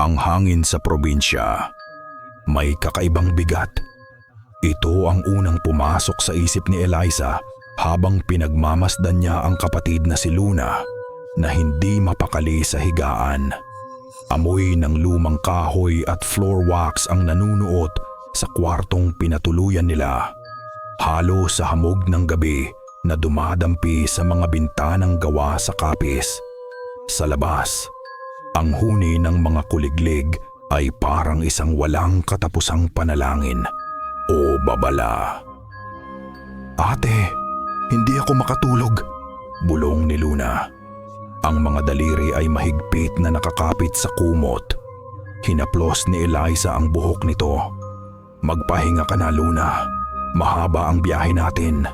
Ang hangin sa probinsya, may kakaibang bigat. Ito ang unang pumasok sa isip ni Eliza habang pinagmamasdan niya ang kapatid na si Luna na hindi mapakali sa higaan. Amoy ng lumang kahoy at floor wax ang nanunuot sa kwartong pinatuluyan nila. Halo sa hamog ng gabi na dumadampi sa mga bintanang gawa sa kapis. Sa labas, ang huni ng mga kuliglig ay parang isang walang katapusang panalangin o babala. "Ate, hindi ako makatulog," bulong ni Luna. Ang mga daliri ay mahigpit na nakakapit sa kumot. Hinaplos ni Eliza ang buhok nito. "Magpahinga ka na, Luna. Mahaba ang biyahe natin."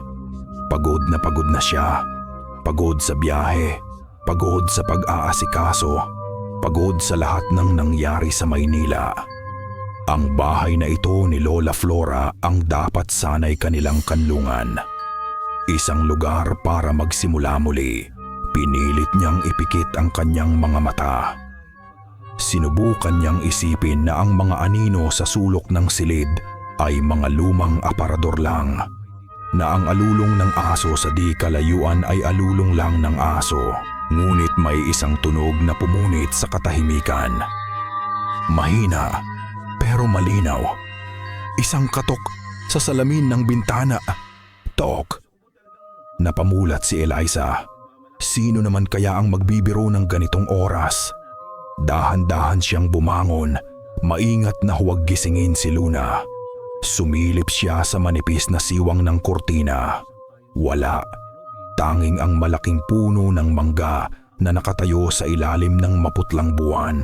Pagod na siya. Pagod sa biyahe. Pagod sa pag-aasikaso. Pagod sa lahat ng nangyari sa Maynila. Ang bahay na ito ni Lola Flora ang dapat sanay kanilang kanlungan. Isang lugar para magsimula muli. Pinilit niyang ipikit ang kanyang mga mata. Sinubukan niyang isipin na ang mga anino sa sulok ng silid ay mga lumang aparador lang. Na ang alulong ng aso sa di kalayuan ay alulong lang ng aso. Ngunit may isang tunog na pumunit sa katahimikan. Mahina, pero malinaw. Isang katok sa salamin ng bintana. Tok. Napamulat si Eliza. Sino naman kaya ang magbibiro ng ganitong oras? Dahan-dahan siyang bumangon, maingat na huwag gisingin si Luna. Sumilip siya sa manipis na siwang ng kurtina. Wala. Tanging ang malaking puno ng mangga na nakatayo sa ilalim ng maputlang buwan.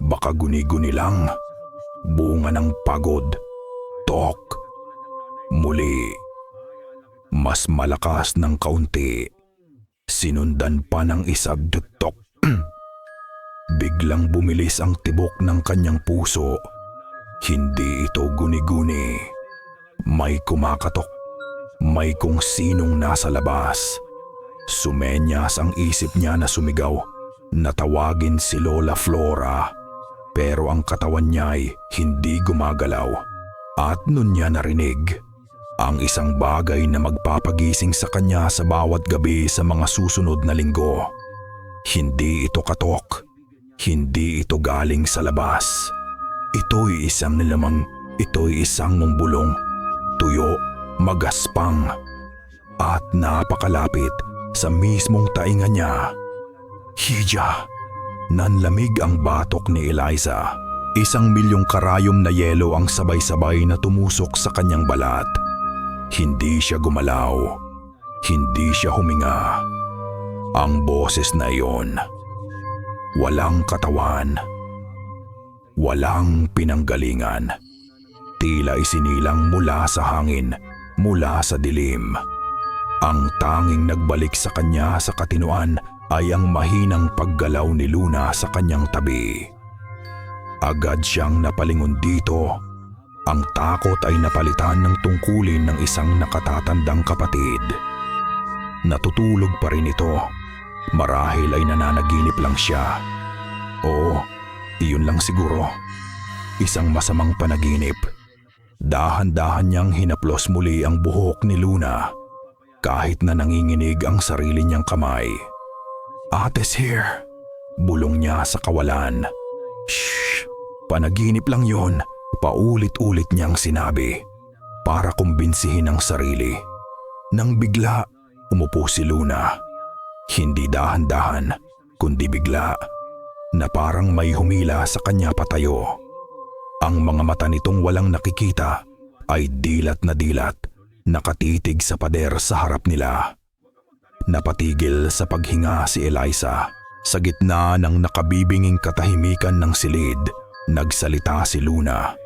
Baka guni-guni lang. Bunga ng pagod. Tok. Muli. Mas malakas ng kaunti. Sinundan pa ng isagdutok. Biglang bumilis ang tibok ng kanyang puso. Hindi ito guni-guni. May kumakatok. May kung sinong nasa labas. Sumenyas ang isip niya na sumigaw na tawagin si Lola Flora. Pero ang katawan niya ay hindi gumagalaw. At nun niya narinig ang isang bagay na magpapagising sa kanya sa bawat gabi sa mga susunod na linggo. Hindi ito katok. Hindi ito galing sa labas. Ito'y isang nilamang. Ito'y isang ngumbulong. Tuyo. Magaspang at napakalapit sa mismong tainga niya. Hija! Nanlamig ang batok ni Eliza. 1,000,000 karayom na yelo ang sabay-sabay na tumusok sa kanyang balat. Hindi siya gumalaw. Hindi siya huminga. Ang boses na iyon. Walang katawan. Walang pinanggalingan. Tila isinilang mula sa hangin. Mula sa dilim. Ang tanging nagbalik sa kanya sa katinuan ay ang mahinang paggalaw ni Luna sa kanyang tabi. Agad siyang napalingon dito. Ang takot ay napalitan ng tungkulin ng isang nakatatandang kapatid. Natutulog pa rin ito. Marahil ay nananaginip lang siya. Oo, iyon lang siguro. Isang masamang panaginip. Dahan-dahan niyang hinaplos muli ang buhok ni Luna kahit na nanginginig ang sarili niyang kamay. "Ate's here," bulong niya sa kawalan. "Shh, panaginip lang yon," paulit-ulit niyang sinabi para kumbinsihin ang sarili. Nang bigla, umupo si Luna. Hindi dahan-dahan, kundi bigla na parang may humila sa kanya patayo. Ang mga mata nitong walang nakikita ay dilat na dilat, nakatitig sa pader sa harap nila. Napatigil sa paghinga si Eliza. Sa gitna ng nakabibinging katahimikan ng silid, nagsalita si Luna.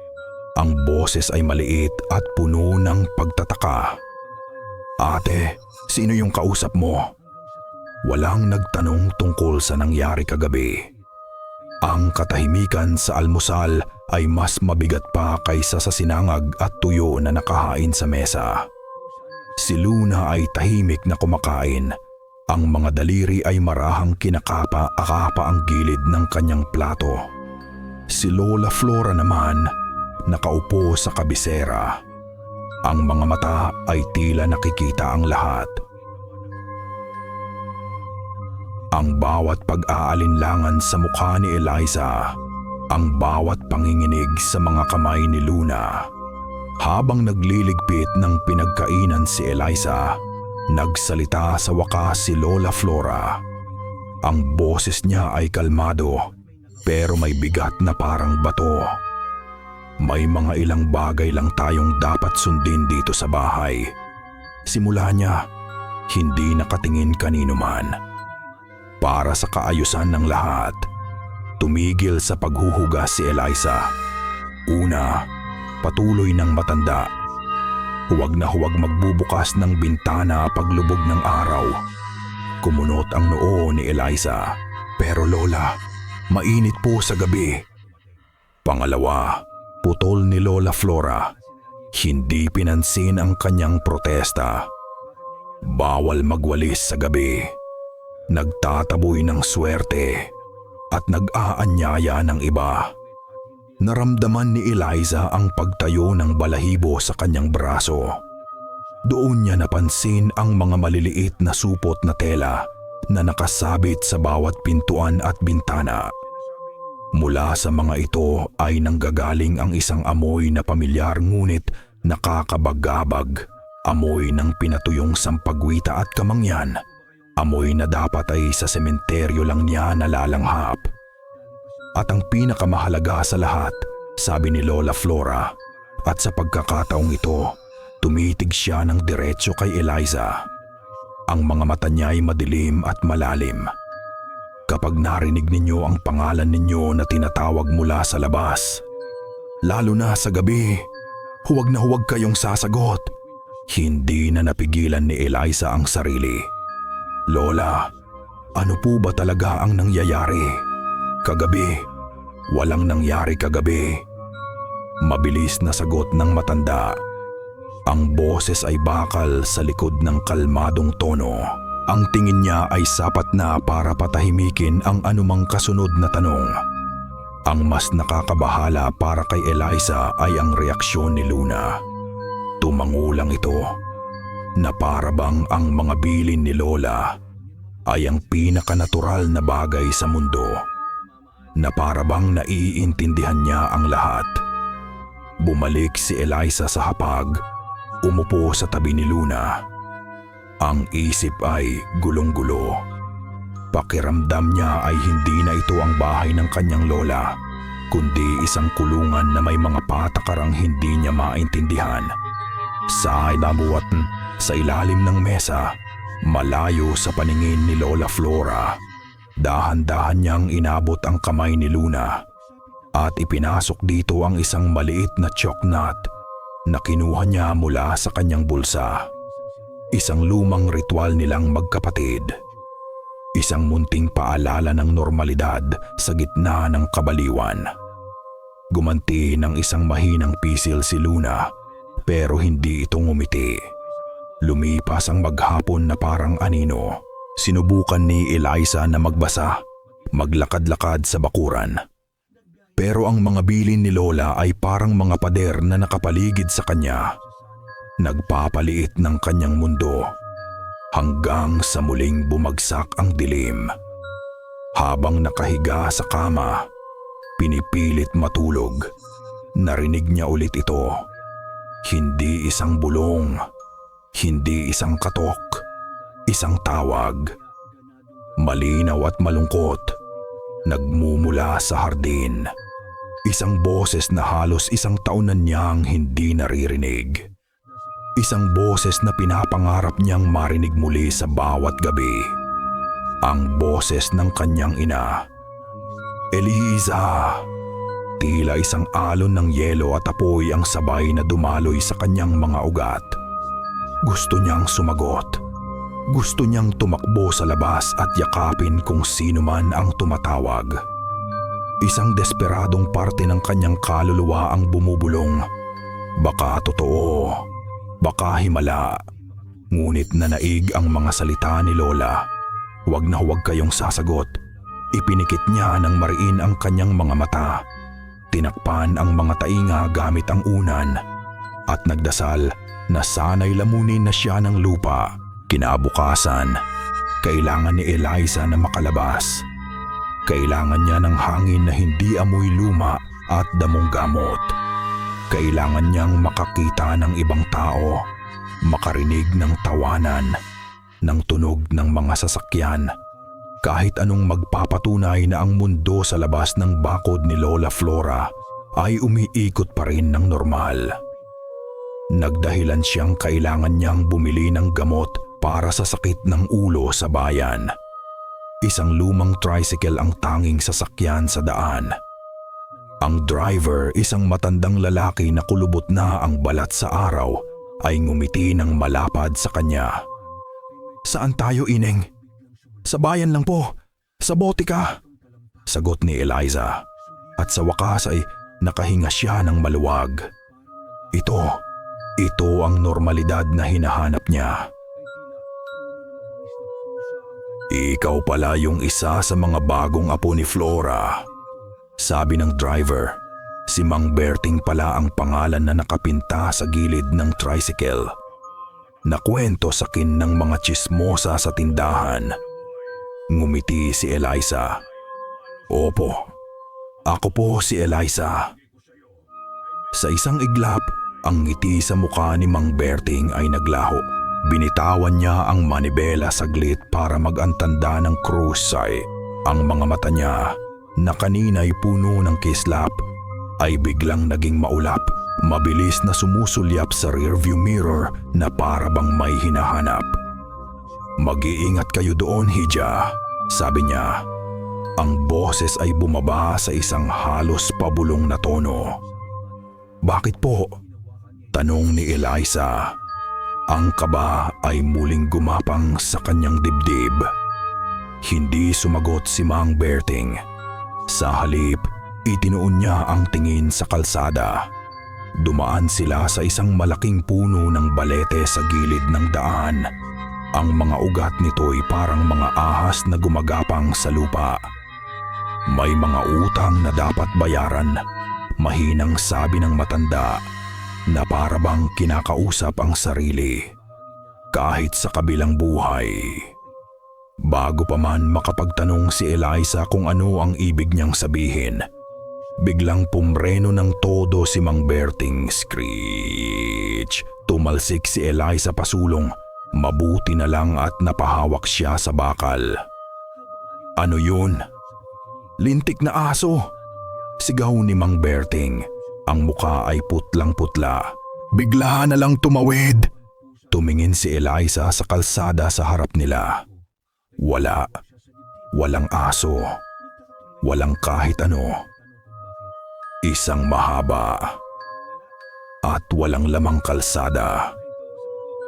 Ang boses ay maliit at puno ng pagtataka. "Ate, sino yung kausap mo?" Walang nagtanong tungkol sa nangyari kagabi. Ang katahimikan sa almusal ay mas mabigat pa kaysa sa sinangag at tuyo na nakahain sa mesa. Si Luna ay tahimik na kumakain. Ang mga daliri ay marahang kinakapa-akapa ang gilid ng kanyang plato. Si Lola Flora naman, nakaupo sa kabisera. Ang mga mata ay tila nakikita ang lahat. Ang bawat pag-aalinlangan sa mukha ni Eliza, ang bawat panginginig sa mga kamay ni Luna. Habang nagliligpit ng pinagkainan si Eliza, nagsalita sa wakas si Lola Flora. Ang boses niya ay kalmado, pero may bigat na parang bato. May mga ilang bagay lang tayong dapat sundin dito sa bahay. Simula niya, hindi nakatingin kanino man. Para sa kaayusan ng lahat, tumigil sa paghuhugas si Eliza. Una, patuloy ng matanda. Huwag na huwag magbubukas ng bintana paglubog ng araw. Kumunot ang noo ni Eliza. Pero Lola, mainit po sa gabi. Pangalawa, putol ni Lola Flora. Hindi pinansin ang kanyang protesta. Bawal magwalis sa gabi. Nagtataboy ng swerte at nag-aanyaya ng iba. Naramdaman ni Eliza ang pagtayo ng balahibo sa kanyang braso. Doon niya napansin ang mga maliliit na supot na tela na nakasabit sa bawat pintuan at bintana. Mula sa mga ito ay nanggagaling ang isang amoy na pamilyar ngunit nakakabagabag. Amoy ng pinatuyong sampagwita at kamangyan. Amoy na dapat ay sa sementeryo lang niya nalalanghap. At ang pinakamahalaga sa lahat, sabi ni Lola Flora, at sa pagkakataong ito, tumitig siya ng diretsyo kay Eliza. Ang mga mata niya ay madilim at malalim. Kapag narinig ninyo ang pangalan ninyo na tinatawag mula sa labas, lalo na sa gabi, huwag na huwag kayong sasagot. Hindi na napigilan ni Eliza ang sarili. Lola, ano po ba talaga ang nangyayari? Kagabi, walang nangyari kagabi. Mabilis na sagot ng matanda. Ang boses ay bakal sa likod ng kalmadong tono. Ang tingin niya ay sapat na para patahimikin ang anumang kasunod na tanong. Ang mas nakakabahala para kay Eliza ay ang reaksyon ni Luna. Tumangulang ito. Na para bang ang mga bilin ni Lola ay ang pinakanatural na bagay sa mundo. Na para bang naiintindihan niya ang lahat. Bumalik si Eliza sa hapag, umupo sa tabi ni Luna. Ang isip ay gulong-gulo. Pakiramdam niya ay hindi na ito ang bahay ng kanyang lola, kundi isang kulungan na may mga patakarang hindi niya maintindihan. Sa ilalim ng mesa, malayo sa paningin ni Lola Flora, dahan-dahan niyang inabot ang kamay ni Luna at ipinasok dito ang isang maliit na choknat na kinuha niya mula sa kanyang bulsa. Isang lumang ritual nilang magkapatid. Isang munting paalala ng normalidad sa gitna ng kabaliwan. Gumanti ng isang mahinang pisil si Luna, pero hindi ito ngumiti. Lumipas ang maghapon na parang anino. Sinubukan ni Eliza na magbasa, maglakad-lakad sa bakuran. Pero ang mga bilin ni Lola ay parang mga pader na nakapaligid sa kanya. Nagpapaliit ng kanyang mundo hanggang sa muling bumagsak ang dilim. Habang nakahiga sa kama, pinipilit matulog, narinig niya ulit ito. Hindi isang bulong, hindi isang katok, isang tawag. Malinaw at malungkot, nagmumula sa hardin. Isang boses na halos isang taon na niyang hindi naririnig. Isang boses na pinapangarap niyang marinig muli sa bawat gabi. Ang boses ng kanyang ina. Eliza! Tila isang alon ng yelo at apoy ang sabay na dumaloy sa kanyang mga ugat. Gusto niyang sumagot. Gusto niyang tumakbo sa labas at yakapin kung sino man ang tumatawag. Isang desperadong parte ng kanyang kaluluwa ang bumubulong. Baka totoo, baka himala. Ngunit nanaig ang mga salita ni Lola. Huwag na huwag kayong sasagot. Ipinikit niya ng mariin ang kanyang mga mata. Tinakpan ang mga tainga gamit ang unan at nagdasal na sana'y lamunin na siya ng lupa. Kinabukasan, kailangan ni Eliza na makalabas. Kailangan niya ng hangin na hindi amoy luma at damong gamot. Kailangan niyang makakita ng ibang tao, makarinig ng tawanan, ng tunog ng mga sasakyan, kahit anong magpapatunay na ang mundo sa labas ng bakod ni Lola Flora ay umiikot pa rin ng normal. Nagdahilan siyang kailangan niyang bumili ng gamot para sa sakit ng ulo sa bayan. Isang lumang tricycle ang tanging sasakyan sa daan. Ang driver, isang matandang lalaki na kulubot na ang balat sa araw, ay ngumiti ng malapad sa kanya. "Saan tayo, Ineng?" "Sa bayan lang po, sa Botica," sagot ni Eliza. At sa wakas ay nakahinga siya ng maluwag. Ito ang normalidad na hinahanap niya. "Ikaw pala yung isa sa mga bagong apo ni Flora," sabi ng driver. Si Mang Berting pala ang pangalan na nakapinta sa gilid ng tricycle. Nakwento sa kin ng mga tsismosa sa tindahan. Ngumiti si Eliza. "Opo, ako po si Eliza." Sa isang iglap, ang ngiti sa mukha ni Mang Berting ay naglaho. Binitawan niya ang manibela saglit para mag-antanda ng krusay. Ang mga mata niya, na kanina'y puno ng kislap, ay biglang naging maulap, mabilis na sumusulyap sa rearview mirror na para bang may hinahanap. "Mag-iingat kayo doon, Hija," sabi niya. Ang boses ay bumaba sa isang halos pabulong na tono. "Bakit po?" tanong ni Eliza. Ang kaba ay muling gumapang sa kanyang dibdib. Hindi sumagot si Mang Berting. Sa halip, itinuon niya ang tingin sa kalsada. Dumaan sila sa isang malaking puno ng balete sa gilid ng daan. Ang mga ugat nito'y parang mga ahas na gumagapang sa lupa. "May mga utang na dapat bayaran," mahinang sabi ng matanda, na para bang kinakausap ang sarili. Kahit sa kabilang buhay. Bago pa man makapagtanong si Eliza kung ano ang ibig niyang sabihin, biglang pumreno ng todo si Mang Berting. Screech! Tumalsik si Eliza pasulong. Mabuti na lang at napahawak siya sa bakal. "Ano yun?" "Lintik na aso!" sigaw ni Mang Berting. Ang muka ay putlang-putla. Bigla na lang tumawid. Tumingin si Eliza sa kalsada sa harap nila. Walang aso. Walang kahit ano. Isang mahaba at walang lamang kalsada.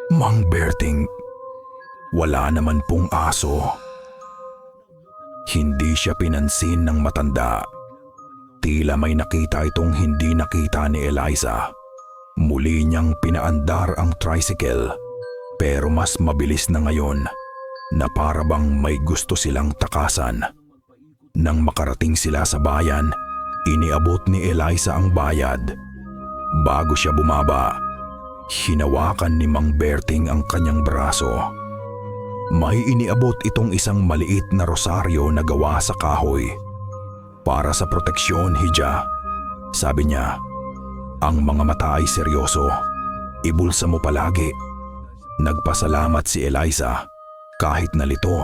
Mang Berting, wala naman pong aso. Hindi siya pinansin ng matanda. Tila may nakita itong hindi nakita ni Eliza. Muli niyang pinaandar ang tricycle, pero mas mabilis na ngayon, na para bang may gusto silang takasan. Nang makarating sila sa bayan, iniabot ni Eliza ang bayad. Bago siya bumaba, hinawakan ni Mang Berting ang kanyang braso. May iniabot itong isang maliit na rosaryo na gawa sa kahoy. "Para sa proteksyon, Hija," sabi niya. Ang mga mata ay seryoso. "Ibulsa mo palagi." Nagpasalamat si Eliza, kahit nalito.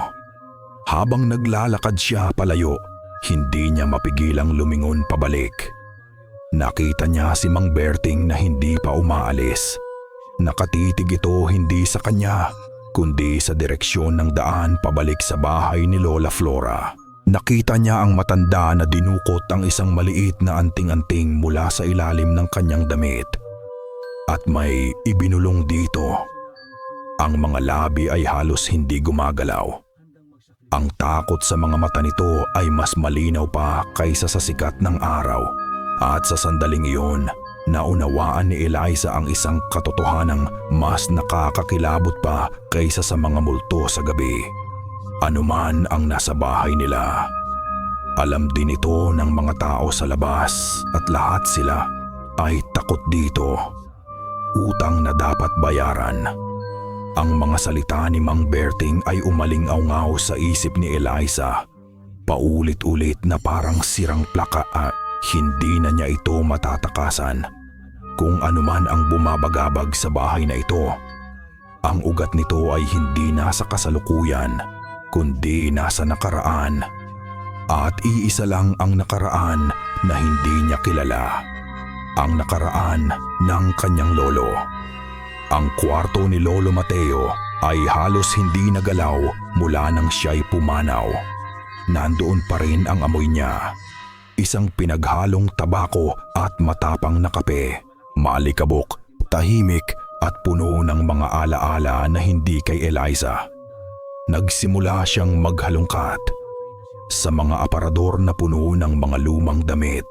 Habang naglalakad siya palayo, hindi niya mapigilang lumingon pabalik. Nakita niya si Mang Berting na hindi pa umaalis. Nakatitig ito hindi sa kanya, kundi sa direksyon ng daan pabalik sa bahay ni Lola Flora. Nakita niya ang matanda na dinukot ang isang maliit na anting-anting mula sa ilalim ng kanyang damit. At may ibinulong dito. Ang mga labi ay halos hindi gumagalaw. Ang takot sa mga mata nito ay mas malinaw pa kaysa sa sikat ng araw. At sa sandaling iyon, naunawaan ni Eliza ang isang katotohanang mas nakakakilabot pa kaysa sa mga multo sa gabi. Anuman ang nasa bahay nila, Alam din ito ng mga tao sa labas at lahat sila ay takot dito. Utang na dapat bayaran. Ang mga salita ni Mang Berting ay umaling-aungaw sa isip ni Eliza. Paulit-ulit na parang sirang plaka at hindi na niya ito matatakasan. Kung anuman ang bumabagabag sa bahay na ito, ang ugat nito ay hindi nasa kasalukuyan, kundi nasa nakaraan. At iisa lang ang nakaraan na hindi niya kilala. Ang nakaraan ng kanyang lolo. Ang kwarto ni Lolo Mateo ay halos hindi nagalaw mula nang siya'y pumanaw. Nandoon pa rin ang amoy niya. Isang pinaghalong tabako at matapang na kape. Maalikabok, tahimik at puno ng mga alaala na hindi kay Eliza. Nagsimula siyang maghalongkat sa mga aparador na puno ng mga lumang damit,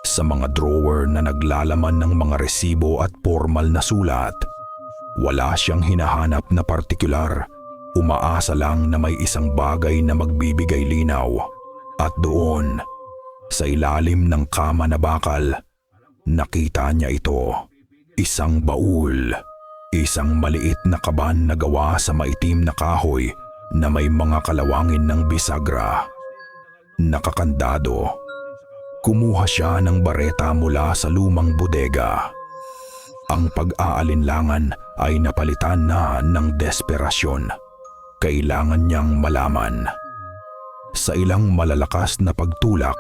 sa mga drawer na naglalaman ng mga resibo at formal na sulat. Wala siyang hinahanap na partikular, umaasa lang na may isang bagay na magbibigay linaw. At doon, sa ilalim ng kama na bakal, nakita niya ito. Isang baul, isang maliit na kaban na gawa sa maitim na kahoy na may mga kalawangin ng bisagra. Nakakandado. Kumuha siya ng bareta mula sa lumang bodega. Ang pag-aalinlangan ay napalitan na ng desperasyon. Kailangan niyang malaman. Sa ilang malalakas na pagtulak,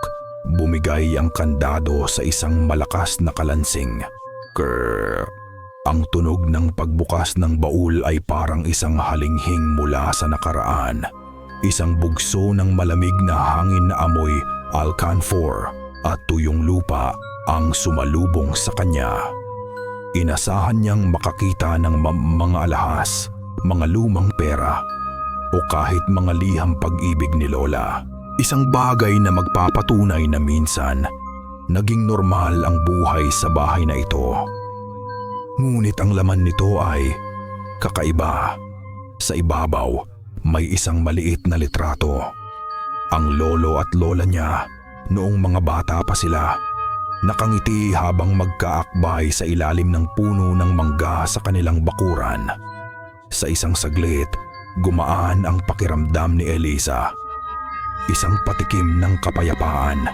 bumigay ang kandado sa isang malakas na kalansing. Krrr! Ang tunog ng pagbukas ng baul ay parang isang halinghing mula sa nakaraan. Isang bugso ng malamig na hangin na amoy alcanfor at tuyong lupa ang sumalubong sa kanya. Inasahan niyang makakita ng mga alahas, mga lumang pera, o kahit mga liham pag-ibig ni Lola. Isang bagay na magpapatunay na minsan, naging normal ang buhay sa bahay na ito. Ngunit ang laman nito ay kakaiba. Sa ibabaw, may isang maliit na litrato. Ang lolo at lola niya, noong mga bata pa sila, nakangiti habang magkaakbay sa ilalim ng puno ng mangga sa kanilang bakuran. Sa isang saglit, gumaan ang pakiramdam ni Eliza. Isang patikim ng kapayapaan.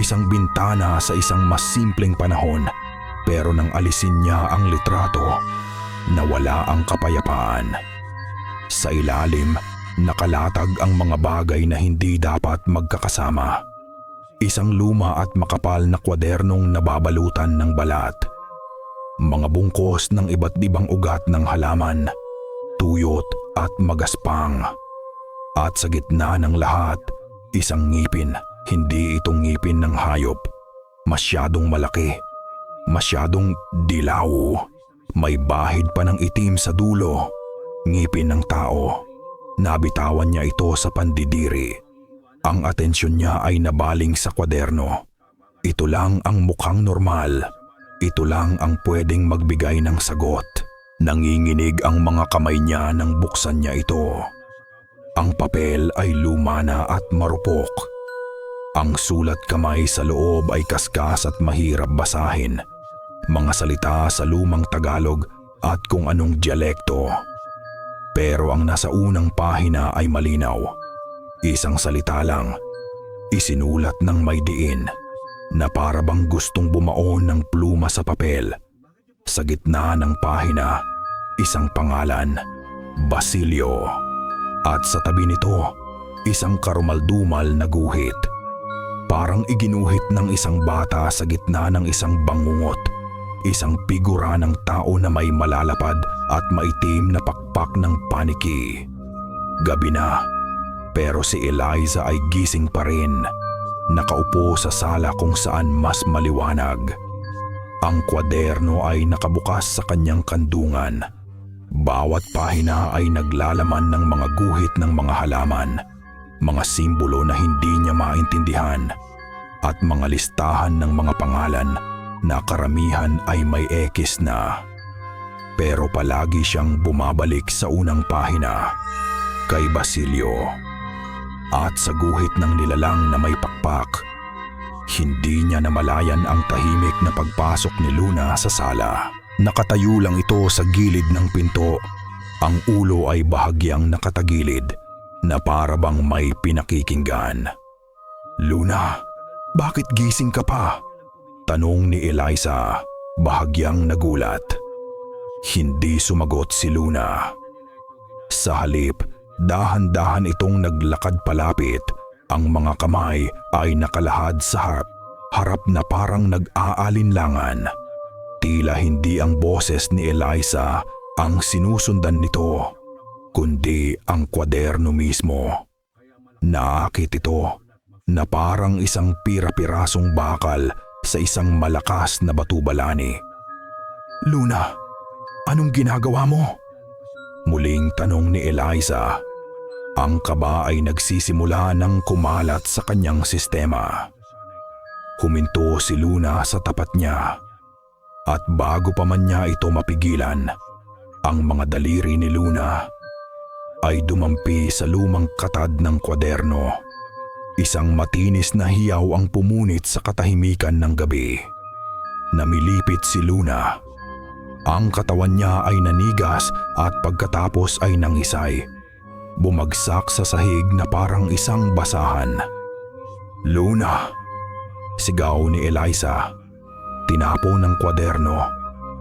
Isang bintana sa isang mas simpleng panahon, pero nang alisin niya ang litrato, nawala ang kapayapaan. Sa ilalim, nakalatag ang mga bagay na hindi dapat magkakasama. Isang luma at makapal na kwadernong nababalutan ng balat. Mga bungkos ng iba't ibang ugat ng halaman, tuyot at magaspang. At sa gitna ng lahat, isang ngipin, hindi itong ngipin ng hayop. Masyadong malaki, masyadong dilaw. May bahid pa ng itim sa dulo, ngipin ng tao. Nabitawan niya ito sa pandidiri. Ang atensyon niya ay nabaling sa kwaderno. Ito lang ang mukhang normal. Ito lang ang pwedeng magbigay ng sagot. Nanginginig ang mga kamay niya nang buksan niya ito. Ang papel ay luma na at marupok. Ang sulat kamay sa loob ay kaskas at mahirap basahin. Mga salita sa lumang Tagalog at kung anong dialekto. Pero ang nasa unang pahina ay malinaw. Isang salita lang, isinulat ng may diin, na para bang gustong bumaon ng pluma sa papel. Sa gitna ng pahina, isang pangalan, Basilio. At sa tabi nito, isang karumaldumal na guhit. Parang iginuhit ng isang bata sa gitna ng isang bangungot. Isang figura ng tao na may malalapad at maitim na pakpak ng paniki. Gabi na, pero si Eliza ay gising pa rin. Nakaupo sa sala kung saan mas maliwanag. Ang kwaderno ay nakabukas sa kanyang kandungan. Bawat pahina ay naglalaman ng mga guhit ng mga halaman, mga simbolo na hindi niya maintindihan, at mga listahan ng mga pangalan na karamihan ay may ekis na. Pero palagi siyang bumabalik sa unang pahina, kay Basilio. at sa guhit ng nilalang na may pakpak. Hindi niya namalayan ang tahimik na pagpasok ni Luna sa sala. Nakatayo lang ito sa gilid ng pinto. Ang ulo ay bahagyang nakatagilid na para bang may pinakikinggan. "Luna, bakit gising ka pa?" tanong ni Eliza, bahagyang nagulat. Hindi sumagot si Luna. Sa halip, dahan-dahan itong naglakad palapit. Ang mga kamay ay nakalahad sa harap na parang nag-aalinlangan. Tila hindi ang boses ni Eliza ang sinusundan nito, kundi ang kwaderno mismo. Naakit ito na parang isang pira-pirasong bakal sa isang malakas na batubalani. "Luna, anong ginagawa mo?" muling tanong ni Eliza. Ang kaba ay nagsisimula ng kumalat sa kanyang sistema. Huminto si Luna sa tapat niya. At bago pa man niya ito mapigilan, ang mga daliri ni Luna ay dumampi sa lumang katad ng kwaderno. Isang matinis na hiyaw ang pumunit sa katahimikan ng gabi. Namilipit si Luna. Ang katawan niya ay nanigas at pagkatapos ay nangisay. Bumagsak sa sahig na parang isang basahan. "Luna!" sigaw ni Eliza. Tinapo ng kwaderno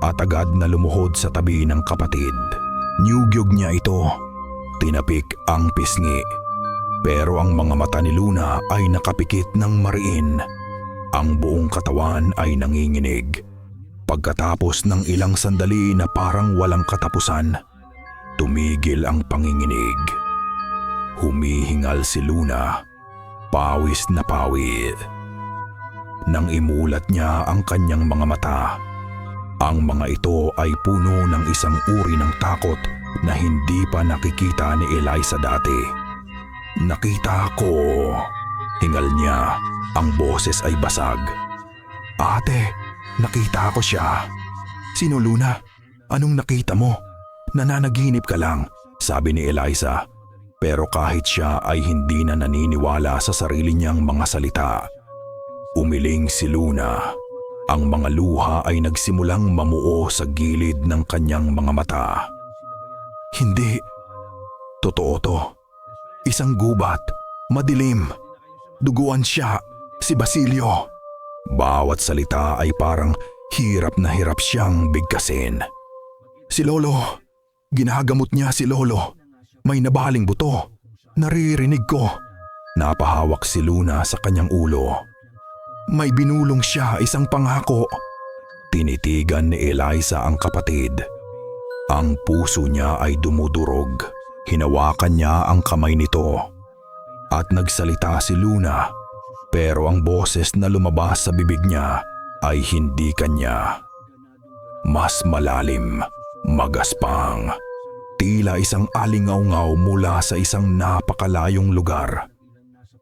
at agad na lumuhod sa tabi ng kapatid. Niyugyog niya ito. Tinapik ang pisngi. Pero ang mga mata ni Luna ay nakapikit ng mariin. Ang buong katawan ay nanginginig. Pagkatapos ng ilang sandali na parang walang katapusan, tumigil ang panginginig. Humihingal si Luna, pawis na pawis. Nang imulat niya ang kanyang mga mata, ang mga ito ay puno ng isang uri ng takot na hindi pa nakikita ni Eliza dati. "Nakita ko," hingal niya, ang boses ay basag. "Ate, nakita ko siya." "Sino, Luna? Anong nakita mo?" "Nananaginip ka lang," sabi ni Eliza. Pero kahit siya ay hindi na naniniwala sa sarili niyang mga salita. Umiling si Luna. Ang mga luha ay nagsimulang mamuo sa gilid ng kanyang mga mata. "Hindi. Totoo to. Isang gubat. Madilim. Duguan siya. Si Basilio." Bawat salita ay parang hirap na hirap siyang bigkasin. "Si Lolo. Ginagamot niya si Lolo. May nabaling buto. Naririnig ko." Napahawak si Luna sa kanyang ulo. "May binulong siya, isang pangako." Tinitigan ni Eliza ang kapatid. Ang puso niya ay dumudurog. Hinawakan niya ang kamay nito. At nagsalita si Luna, pero ang boses na lumabas sa bibig niya ay hindi kanya. Mas malalim, magaspang. Tila isang alingaw-ngaw mula sa isang napakalayong lugar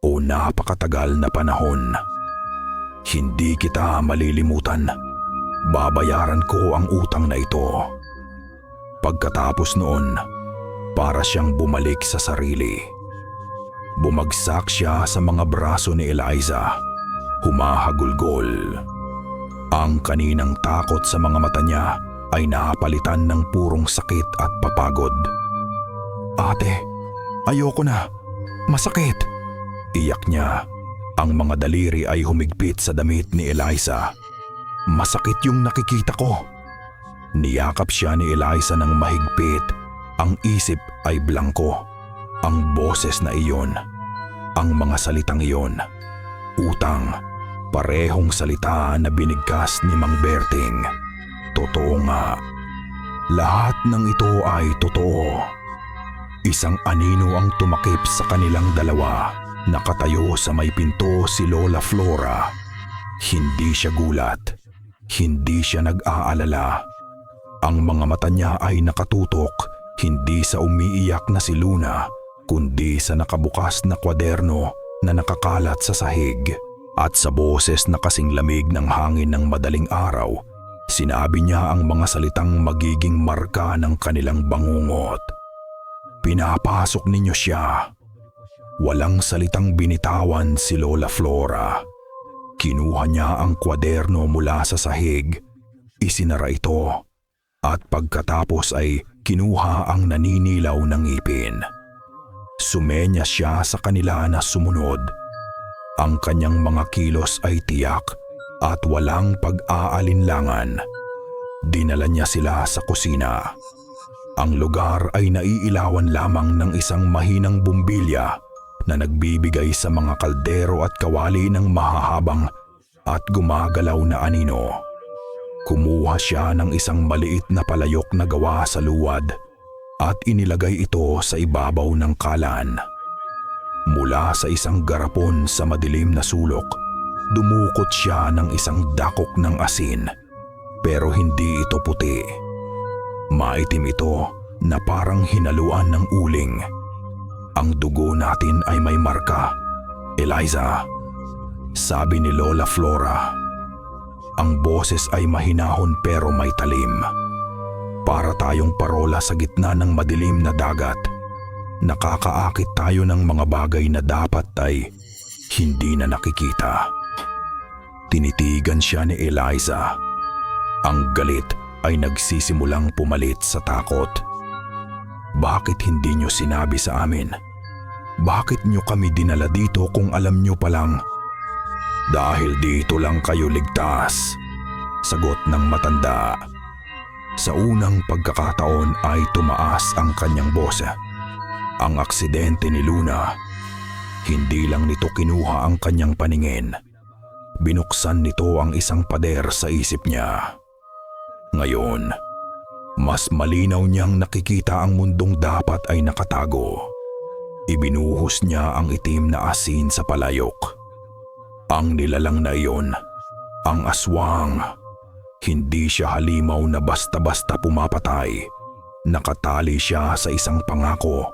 o napakatagal na panahon. "Hindi kita malilimutan. Babayaran ko ang utang na ito." Pagkatapos noon, para siyang bumalik sa sarili. Bumagsak siya sa mga braso ni Eliza, humahagulgol. Ang kaninang takot sa mga mata niya ay napalitan ng purong sakit at papagod. "Ate, ayoko na. Masakit." Iyak niya. Ang mga daliri ay humigpit sa damit ni Eliza. "Masakit yung nakikita ko." Niyakap siya ni Eliza ng mahigpit. Ang isip ay blangko. Ang boses na iyon, ang mga salitang iyon, utang, parehong salita na binigkas ni Mang Berting. Totoo nga. Lahat ng ito ay totoo. Isang anino ang tumakip sa kanilang dalawa. Nakatayo sa may pinto si Lola Flora. Hindi siya gulat. Hindi siya nag-aalala. Ang mga mata niya ay nakatutok, hindi sa umiiyak na si Luna, kundi sa nakabukas na kwaderno na nakakalat sa sahig. At sa boses na kasing lamig ng hangin ng madaling araw, sinabi niya ang mga salitang magiging marka ng kanilang bangungot. "Pinapasok ninyo siya. Walang salitang binitawan si Lola Flora. Kinuha niya ang kwaderno mula sa sahig, isinara ito, at pagkatapos ay kinuha ang naninilaw na ngipin. Sumenya siya sa kanila na sumunod. Ang kanyang mga kilos ay tiyak at walang pag-aalinlangan. Dinala niya sila sa kusina. Ang lugar ay naiilawan lamang ng isang mahinang bumbilya na nagbibigay sa mga kaldero at kawali ng mahahabang at gumagalaw na anino. Kumuha siya ng isang maliit na palayok na gawa sa luwad at inilagay ito sa ibabaw ng kalan. Mula sa isang garapon sa madilim na sulok, dumukot siya ng isang dakok ng asin, pero hindi ito puti. Maitim ito na parang hinaluan ng uling. Ang dugo natin ay may marka, Eliza, sabi ni Lola Flora. Ang boses ay mahinahon pero may talim. Para tayong parola sa gitna ng madilim na dagat. Nakakaakit tayo ng mga bagay na dapat ay hindi na nakikita. Tinitigan siya ni Eliza. Ang galit ay nagsisimulang pumalit sa takot. Bakit hindi niyo sinabi sa amin? Bakit niyo kami dinala dito kung alam niyo palang? Dahil dito lang kayo ligtas, sagot ng matanda. Sa unang pagkakataon ay tumaas ang kanyang boses. Ang aksidente ni Luna, hindi lang nito kinuha ang kanyang paningin. Binuksan nito ang isang pader sa isip niya. Ngayon, mas malinaw niyang nakikita ang mundong dapat ay nakatago. Ibinuhos niya ang itim na asin sa palayok. Ang nilalang na iyon, ang aswang. Hindi siya halimaw na basta-basta pumapatay. Nakatali siya sa isang pangako,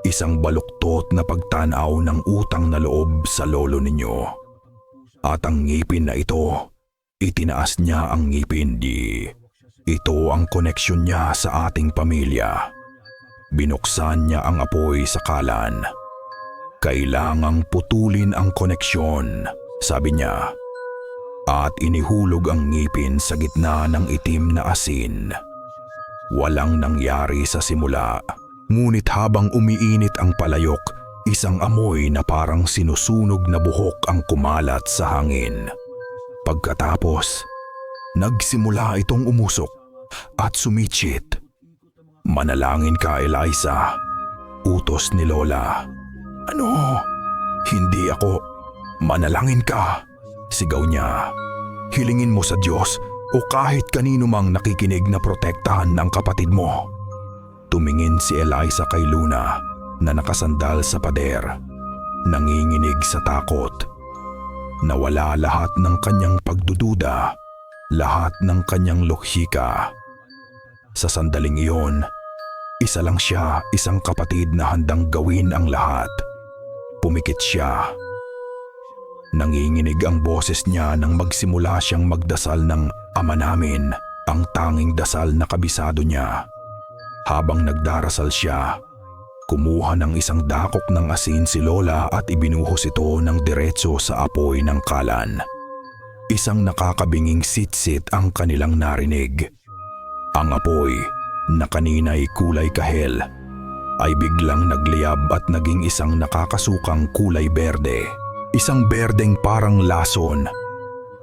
isang baluktot na pagtanaw ng utang na loob sa lolo ninyo. At ang ngipin na ito, itinaas niya ang ngipin di. Ito ang koneksyon niya sa ating pamilya. Binuksan niya ang apoy sa kalan. Kailangang putulin ang koneksyon, sabi niya. At inihulog ang ngipin sa gitna ng itim na asin. Walang nangyari sa simula, ngunit habang umiinit ang palayok, isang amoy na parang sinusunog na buhok ang kumalat sa hangin. Pagkatapos, nagsimula itong umusok at sumitsit. Manalangin ka, Eliza, utos ni Lola. Ano? Hindi ako. Manalangin ka, sigaw niya. Hilingin mo sa Diyos o kahit kanino mang nakikinig na protektahan ng kapatid mo. Tumingin si Eliza kay Luna na nakasandal sa pader. Nanginginig sa takot. Nawala lahat ng kanyang pagdududa, lahat ng kanyang lohika. Sa sandaling iyon, isa lang siya, isang kapatid na handang gawin ang lahat. Pumikit siya. Nanginginig ang boses niya nang magsimula siyang magdasal ng Ama Namin, ang tanging dasal na kabisado niya. Habang nagdarasal siya, kumuha ng isang dakok ng asin si Lola at ibinuhos ito ng diretso sa apoy ng kalan. Isang nakakabinging sitsit ang kanilang narinig. Ang apoy, na kanina'y kulay kahel, ay biglang nagliyab at naging isang nakakasukang kulay berde. Isang berdeng parang lason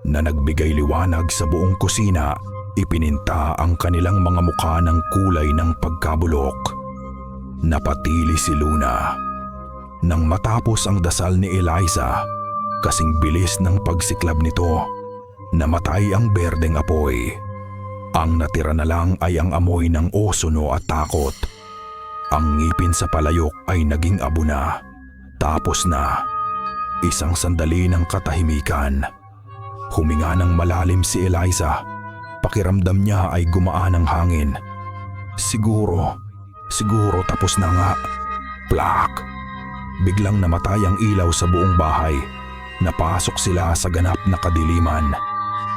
na nagbigay liwanag sa buong kusina. Ipininta ang kanilang mga mukha ng kulay ng pagkabulok. Napatili si Luna. Nang matapos ang dasal ni Eliza, kasing bilis ng pagsiklab nito, namatay ang berdeng apoy. Ang natira na lang ay ang amoy ng osono at takot. Ang ngipin sa palayok ay naging abo na. Tapos na. Isang sandali ng katahimikan. Huminga ng malalim si Eliza. Pakiramdam niya ay gumaan ang hangin. Siguro tapos na nga. Plak! Biglang namatay ang ilaw sa buong bahay. Napasok sila sa ganap na kadiliman.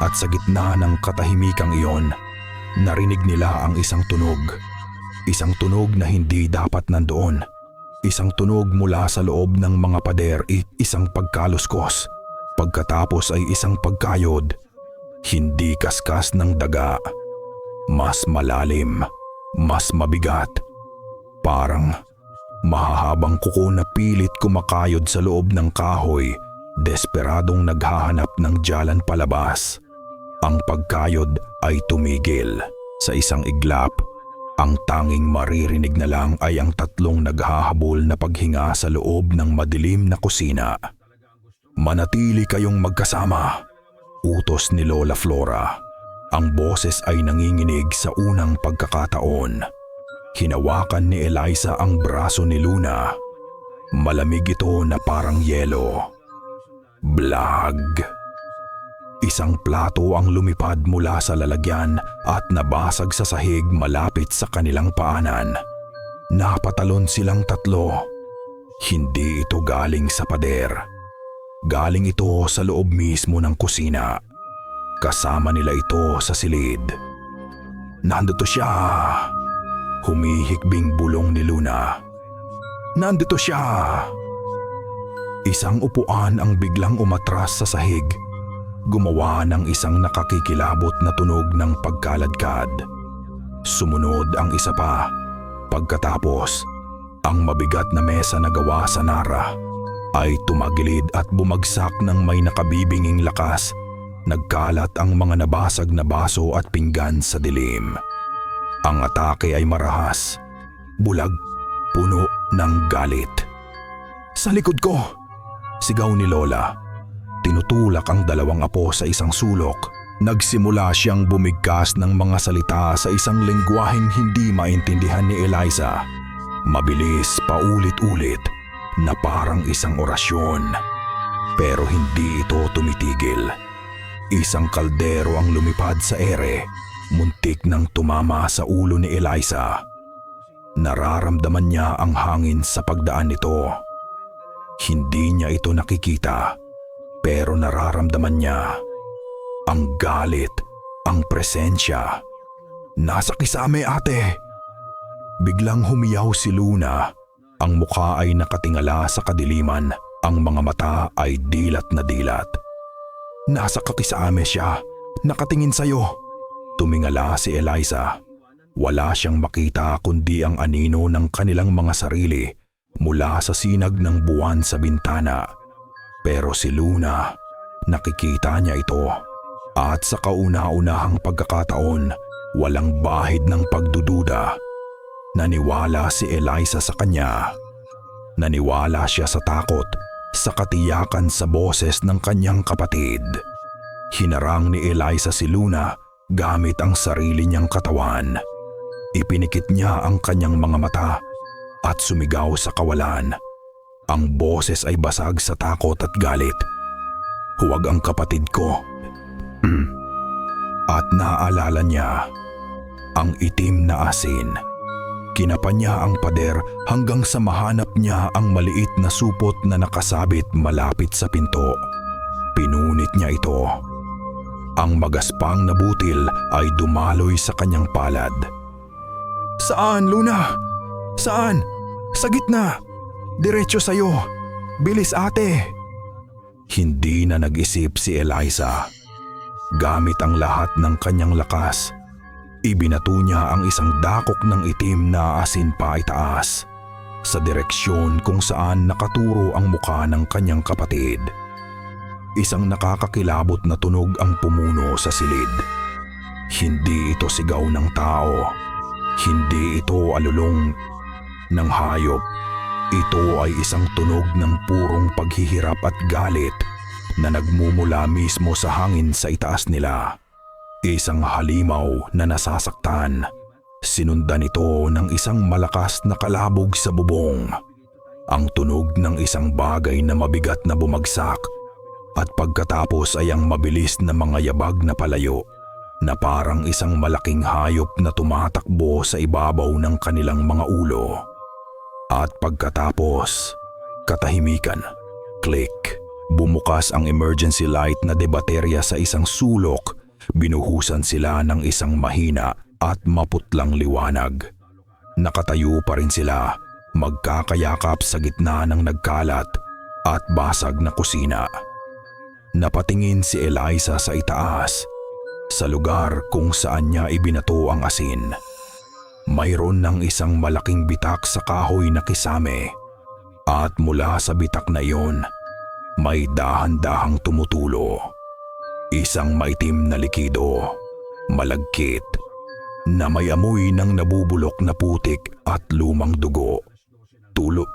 At sa gitna ng katahimikang iyon, narinig nila ang isang tunog. Isang tunog na hindi dapat nandoon. Isang tunog mula sa loob ng mga pader, isang pagkaluskos. Pagkatapos ay isang pagkayod. Hindi kaskas ng daga. Mas malalim, mas mabigat. Parang mahahabang kuko na pilit kumakayod sa loob ng kahoy, desperadong naghahanap ng jalan palabas. Ang pagkayod ay tumigil. Sa isang iglap, ang tanging maririnig na lang ay ang tatlong naghahabol na paghinga sa loob ng madilim na kusina. "Manatili kayong magkasama," utos ni Lola Flora. Ang boses ay nanginginig sa unang pagkakataon. Hinawakan ni Eliza ang braso ni Luna. Malamig ito na parang yelo. Blag! Isang plato ang lumipad mula sa lalagyan at nabasag sa sahig malapit sa kanilang paanan. Napatalon silang tatlo. Hindi ito galing sa pader. Galing ito sa loob mismo ng kusina. Kasama nila ito sa silid. "Nandito siya!" Humihikbing bulong ni Luna. "Nandito siya!" Isang upuan ang biglang umatras sa sahig. Gumawa ng isang nakakikilabot na tunog ng pagkaladkad. Sumunod ang isa pa. Pagkatapos, ang mabigat na mesa na gawa sa Nara ay tumagilid at bumagsak ng may nakabibinging lakas. Nagkalat ang mga nabasag na baso at pinggan sa dilim. Ang atake ay marahas, bulag, puno ng galit. "Sa likod ko!" sigaw ni Lola. Tinutulak ang dalawang apo sa isang sulok. Nagsimula siyang bumigkas ng mga salita sa isang lengguwaheng hindi maintindihan ni Eliza. Mabilis, paulit-ulit, na parang isang orasyon. Pero hindi ito tumitigil. Isang kaldero ang lumipad sa ere, muntik nang tumama sa ulo ni Eliza. Nararamdaman niya ang hangin sa pagdaan nito. Hindi niya ito nakikita. Pero nararamdaman niya ang galit, ang presensya. "Nasa kisame, ate!" Biglang humiyaw si Luna. Ang mukha ay nakatingala sa kadiliman, ang mga mata ay dilat na dilat. "Nasa kakisame siya, nakatingin sa'yo." Tumingala si Eliza. Wala siyang makita kundi ang anino ng kanilang mga sarili mula sa sinag ng buwan sa bintana. Pero si Luna, nakikita niya ito. At sa kauna-unahang pagkakataon, walang bahid ng pagdududa. Naniwala si Eliza sa kanya. Naniwala siya sa takot, sa katiyakan sa boses ng kanyang kapatid. Hinarang ni Eliza si Luna gamit ang sarili niyang katawan. Ipinikit niya ang kanyang mga mata at sumigaw sa kawalan. Ang boses ay basag sa takot at galit. "Huwag ang kapatid ko." At naalala niya ang itim na asin. Kinapa niya ang pader hanggang sa mahanap niya ang maliit na supot na nakasabit malapit sa pinto. Pinunit niya ito. Ang magaspang na butil ay dumaloy sa kanyang palad. "Saan, Luna? Saan? Sa gitna! Diretso sa'yo! Bilis, ate!" Hindi na nag-isip si Eliza. Gamit ang lahat ng kanyang lakas, ibinato niya ang isang dakok ng itim na asin pa itaas, sa direksyon kung saan nakaturo ang muka ng kanyang kapatid. Isang nakakakilabot na tunog ang pumuno sa silid. Hindi ito sigaw ng tao. Hindi ito alulong ng hayop. Ito ay isang tunog ng purong paghihirap at galit na nagmumula mismo sa hangin sa itaas nila. Isang halimaw na nasasaktan. Sinundan ito ng isang malakas na kalabog sa bubong. Ang tunog ng isang bagay na mabigat na bumagsak at pagkatapos ay ang mabilis na mga yabag na palayo na parang isang malaking hayop na tumatakbo sa ibabaw ng kanilang mga ulo. At pagkatapos, katahimikan, click, bumukas ang emergency light na debaterya sa isang sulok. Binuhusan sila ng isang mahina at maputlang liwanag. Nakatayo pa rin sila, magkakayakap sa gitna ng nagkalat at basag na kusina. Napatingin si Eliza sa itaas, sa lugar kung saan niya ibinato ang asin. Mayroon ng isang malaking bitak sa kahoy na kisame at mula sa bitak na iyon, may dahan-dahang tumutulo. Isang maitim na likido, malagkit, na may amoy ng nabubulok na putik at lumang dugo. Tulo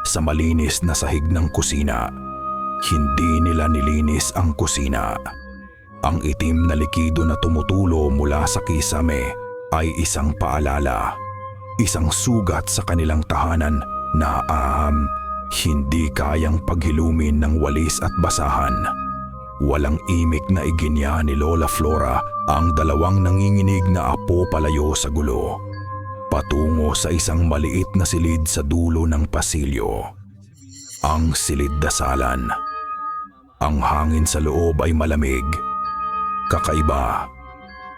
sa malinis na sahig ng kusina. Hindi nila nilinis ang kusina. Ang itim na likido na tumutulo mula sa kisame ay isang paalala, isang sugat sa kanilang tahanan na hindi kayang paghilumin ng walis at basahan. Walang imik na iginya ni Lola Flora ang dalawang nanginginig na apo palayo sa gulo, patungo sa isang maliit na silid sa dulo ng pasilyo. Ang silid dasalan. Ang hangin sa loob ay malamig. Kakaiba,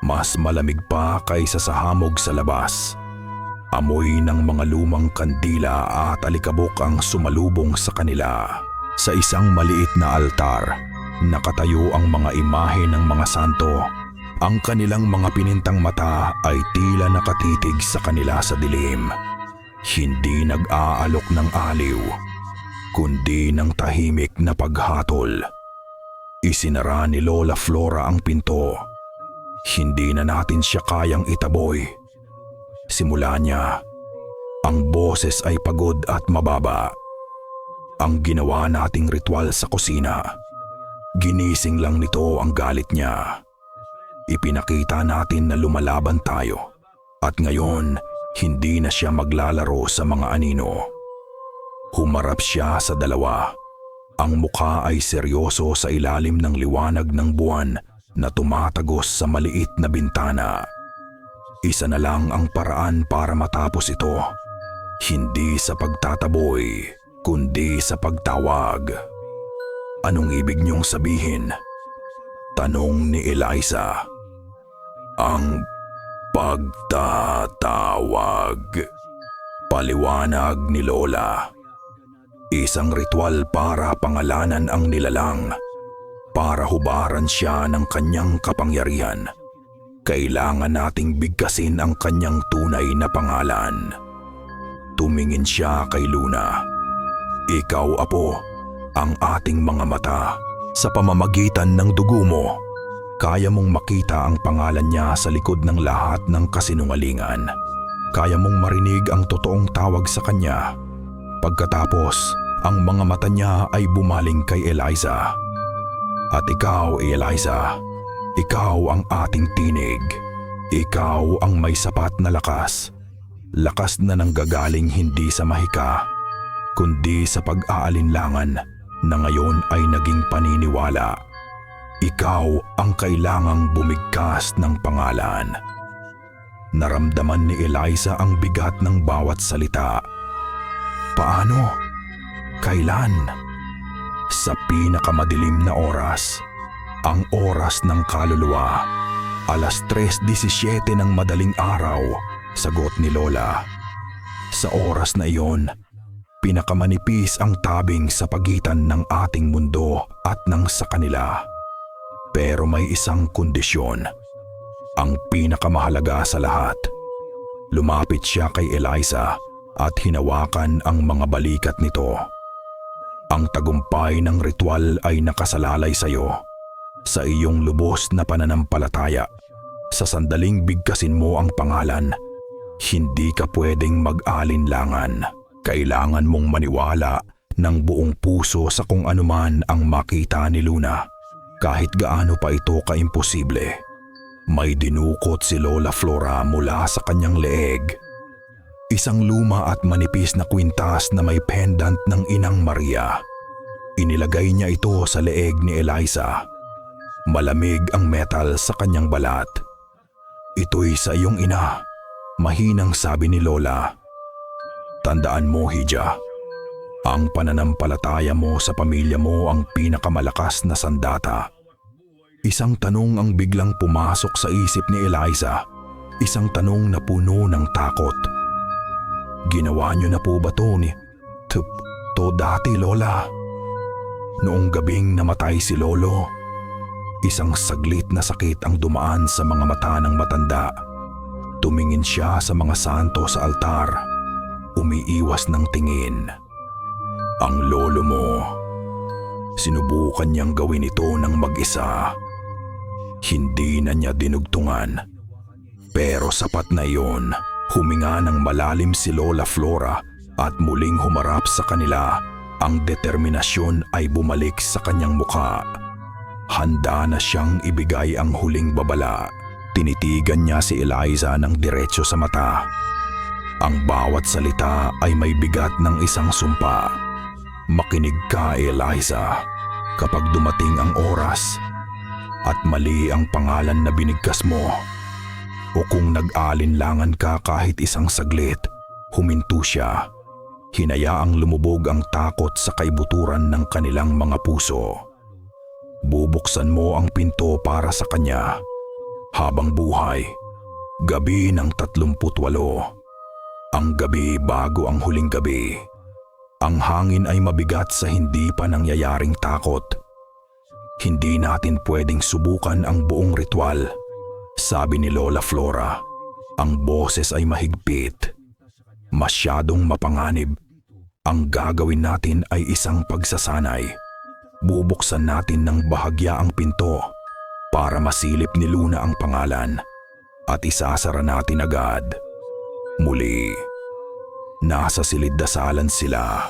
mas malamig pa kaysa sa hamog sa labas. Amoy ng mga lumang kandila at alikabok ang sumalubong sa kanila. Sa isang maliit na altar, nakatayo ang mga imahe ng mga santo. Ang kanilang mga pinintang mata ay tila nakatitig sa kanila sa dilim. Hindi nag-aalok ng aliw, kundi ng tahimik na paghatol. Isinara ni Lola Flora ang pinto. Hindi na natin siya kayang itaboy. Simula niya, ang boses ay pagod at mababa. Ang ginawa nating ritual sa kusina, ginising lang nito ang galit niya. Ipinakita natin na lumalaban tayo at ngayon hindi na siya maglalaro sa mga anino. Humarap siya sa dalawa. Ang mukha ay seryoso sa ilalim ng liwanag ng buwan na tumatagos sa maliit na bintana. Isa na lang ang paraan para matapos ito. Hindi sa pagtataboy, kundi sa pagtawag. Anong ibig niyong sabihin? Tanong ni Eliza. Ang pagtatawag. Paliwanag ni Lola. Isang ritual para pangalanan ang nilalang. Para hubaran siya ng kanyang kapangyarihan, kailangan nating bigkasin ang kanyang tunay na pangalan. Tumingin siya kay Luna. Ikaw, Apo, ang ating mga mata. Sa pamamagitan ng dugo mo, kaya mong makita ang pangalan niya sa likod ng lahat ng kasinungalingan. Kaya mong marinig ang totoong tawag sa kanya. Pagkatapos, ang mga mata niya ay bumaling kay Eliza. At ikaw, Eliza, ikaw ang ating tinig. Ikaw ang may sapat na lakas. Lakas na nanggagaling hindi sa mahika, kundi sa pag-aalinlangan na ngayon ay naging paniniwala. Ikaw ang kailangang bumigkas ng pangalan. Naramdaman ni Eliza ang bigat ng bawat salita. Paano? Kailan? Sa pinakamadilim na oras, ang oras ng kaluluwa, 3:17 ng madaling araw, sagot ni Lola. Sa oras na iyon, pinakamanipis ang tabing sa pagitan ng ating mundo at ng sa kanila. Pero may isang kondisyon, ang pinakamahalaga sa lahat. Lumapit siya kay Eliza at hinawakan ang mga balikat nito. Ang tagumpay ng ritual ay nakasalalay sa iyo, sa iyong lubos na pananampalataya. Sa sandaling bigkasin mo ang pangalan, hindi ka pwedeng mag-alinlangan. Kailangan mong maniwala ng buong puso sa kung anuman ang makita ni Luna, kahit gaano pa ito kaimposible. May dinukot si Lola Flora mula sa kanyang leeg. Isang luma at manipis na kwintas na may pendant ng Inang Maria. Inilagay niya ito sa leeg ni Eliza. Malamig ang metal sa kanyang balat. Ito'y sa iyong ina, mahinang sabi ni Lola. Tandaan mo, Hija, ang pananampalataya mo sa pamilya mo ang pinakamalakas na sandata. Isang tanong ang biglang pumasok sa isip ni Eliza. Isang tanong na puno ng takot. Ginawa niyo na po ba to ni... To dati, Lola? Noong gabing namatay si Lolo, isang saglit na sakit ang dumaan sa mga mata ng matanda. Tumingin siya sa mga santo sa altar, umiiwas ng tingin. Ang lolo mo, sinubukan niyang gawin ito ng mag-isa. Hindi na niya dinugtungan. Pero sapat na iyon. Huminga ng malalim si Lola Flora at muling humarap sa kanila. Ang determinasyon ay bumalik sa kanyang mukha. Handa na siyang ibigay ang huling babala. Tinitigan niya si Eliza ng diretso sa mata. Ang bawat salita ay may bigat ng isang sumpa. Makinig ka, Eliza, kapag dumating ang oras at mali ang pangalan na binigkas mo, o kung nag-alinlangan ka kahit isang saglit, huminto siya. Hinayaang lumubog ang takot sa kaibuturan ng kanilang mga puso. Bubuksan mo ang pinto para sa kanya. Habang buhay, gabi ng 38. Ang gabi bago ang huling gabi. Ang hangin ay mabigat sa hindi pa nangyayaring takot. Hindi natin pwedeng subukan ang buong ritual, sabi ni Lola Flora. Ang boses ay mahigpit, masyadong mapanganib. Ang gagawin natin ay isang pagsasanay. Bubuksan natin ng bahagya ang pinto para masilip ni Luna ang pangalan at isasara natin agad. Muli, nasa silid-dasalan sila.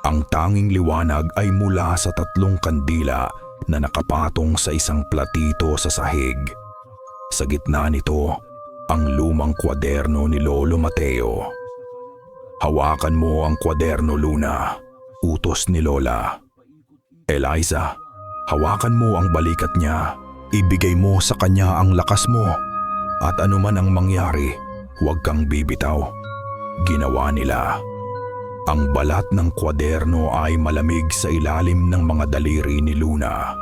Ang tanging liwanag ay mula sa 3 kandila na nakapatong sa isang platito sa sahig. Sa gitna nito, ang lumang kwaderno ni Lolo Mateo. Hawakan mo ang kwaderno, Luna, utos ni Lola. Eliza, hawakan mo ang balikat niya. Ibigay mo sa kanya ang lakas mo. At anuman ang mangyari, huwag kang bibitaw. Ginawa nila. Ang balat ng kwaderno ay malamig sa ilalim ng mga daliri ni Luna.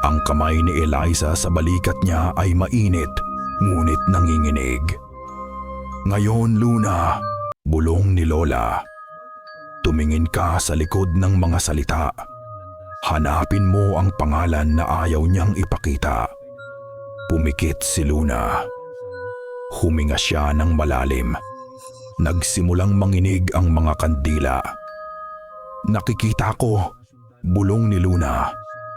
Ang kamay ni Eliza sa balikat niya ay mainit, ngunit nanginginig. Ngayon, Luna, bulong ni Lola, tumingin ka sa likod ng mga salita. Hanapin mo ang pangalan na ayaw niyang ipakita. Pumikit si Luna. Huminga siya ng malalim. Nagsimulang manginig ang mga kandila. Nakikita ko, bulong ni Luna.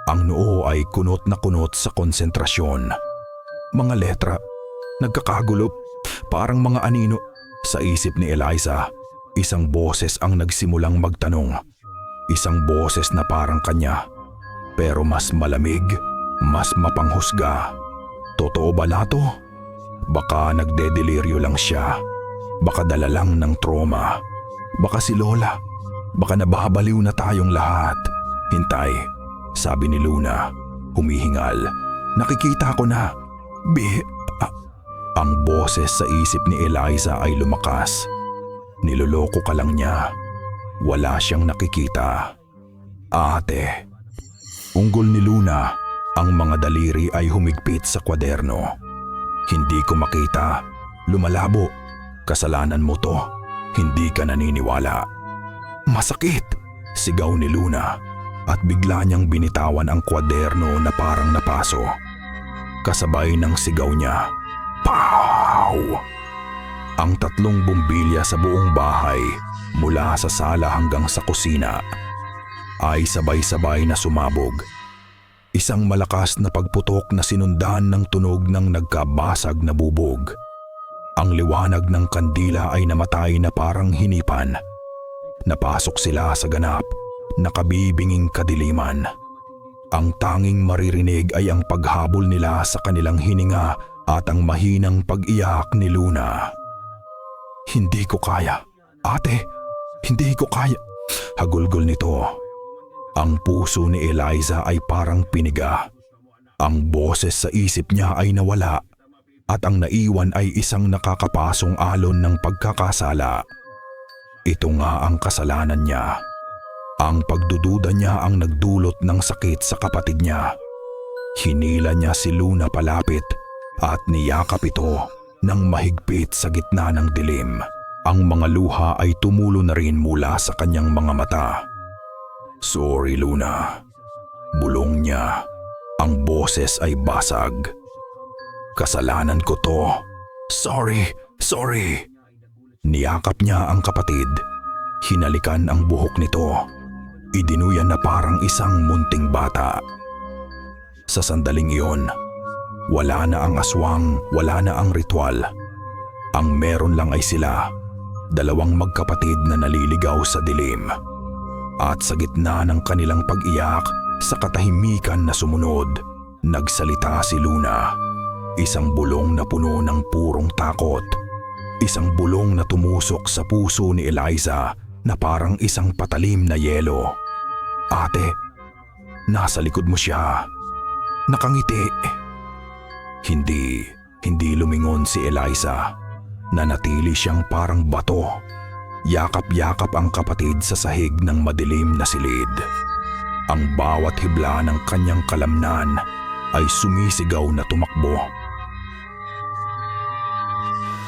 Ang noo ay kunot na kunot sa konsentrasyon. Mga letra, nagkakagulo, parang mga anino. Sa isip ni Eliza, isang boses ang nagsimulang magtanong. Isang boses na parang kanya, pero mas malamig, mas mapanghusga. Totoo ba lato? Baka nagdedeliryo lang siya. Baka dala lang ng trauma. Baka si Lola. Baka nababaliw na tayong lahat. Hintay, sabi ni Luna, humihingal. Nakikita ko na. Ang boses sa isip ni Eliza ay lumakas. Niloloko ka lang niya. Wala siyang nakikita. Ate. Unggol ni Luna, ang mga daliri ay humigpit sa kwaderno. Hindi ko makita. Lumalabo. Kasalanan mo to. Hindi ka naniniwala. Masakit, sigaw ni Luna at bigla niyang binitawan ang kwaderno na parang napaso. Kasabay ng sigaw niya, "Pow!" Ang 3 bumbilya sa buong bahay, mula sa sala hanggang sa kusina, ay sabay-sabay na sumabog. Isang malakas na pagputok na sinundan ng tunog ng nagkabasag na bubog. Ang liwanag ng kandila ay namatay na parang hinipan. Napasok sila sa ganap, nakabibinging kadiliman. Ang tanging maririnig ay ang paghabol nila sa kanilang hininga at ang mahinang pag-iyak ni Luna. "Hindi ko kaya, ate, hindi ko kaya," hagulgol nito. Ang puso ni Eliza ay parang piniga. Ang boses sa isip niya ay nawala at ang naiwan ay isang nakakapasong alon ng pagkakasala. Ito nga ang kasalanan niya. Ang pagdududa niya ang nagdulot ng sakit sa kapatid niya. Hinila niya si Luna palapit at niyakap ito ng mahigpit sa gitna ng dilim. Ang mga luha ay tumulo na rin mula sa kanyang mga mata. "Sorry, Luna." Bulong niya. Ang boses ay basag. "Kasalanan ko to. Sorry, sorry." Niyakap niya ang kapatid. Hinalikan ang buhok nito. Idinuyan na parang isang munting bata. Sa sandaling iyon, wala na ang aswang, wala na ang ritual. Ang meron lang ay sila, dalawang magkapatid na naliligaw sa dilim. At sa gitna ng kanilang pag-iyak, sa katahimikan na sumunod, nagsalita si Luna. Isang bulong na puno ng purong takot. Isang bulong na tumusok sa puso ni Eliza na parang isang patalim na yelo. "Ate, nasa likod mo siya. Nakangiti." Hindi lumingon si Eliza. Nanatili siyang parang bato. Yakap-yakap ang kapatid sa sahig ng madilim na silid. Ang bawat hibla ng kanyang kalamnan ay sumisigaw na tumakbo.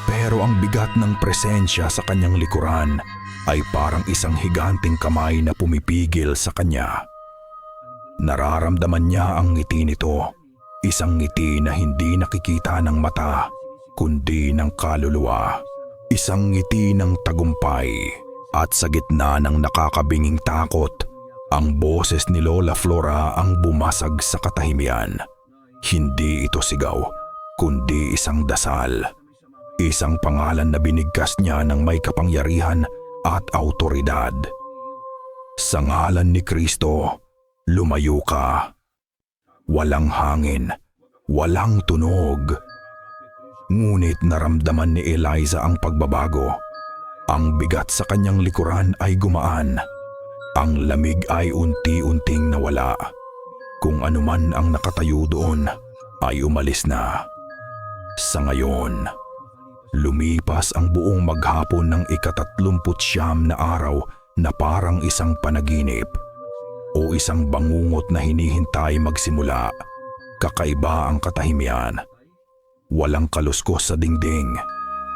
Pero ang bigat ng presensya sa kanyang likuran ay parang isang higanting kamay na pumipigil sa kanya. Nararamdaman niya ang ngiti nito, isang ngiti na hindi nakikita ng mata, kundi ng kaluluwa. Isang ngiti ng tagumpay. At sa gitna ng nakakabinging takot, ang boses ni Lola Flora ang bumasag sa katahimian. Hindi ito sigaw, kundi isang dasal. Isang pangalan na binigkas niya ng may kapangyarihan at awtoridad. "Sa ngalan ni Kristo, lumayo ka." Walang hangin, walang tunog. Ngunit naramdaman ni Eliza ang pagbabago. Ang bigat sa kanyang likuran ay gumaan. Ang lamig ay unti-unting nawala. Kung anuman ang nakatayo doon ay umalis na. Sa ngayon, lumipas ang buong maghapon ng 39 na araw na parang isang panaginip o isang bangungot na hinihintay magsimula. Kakaiba ang katahimian. Walang kaluskos sa dingding.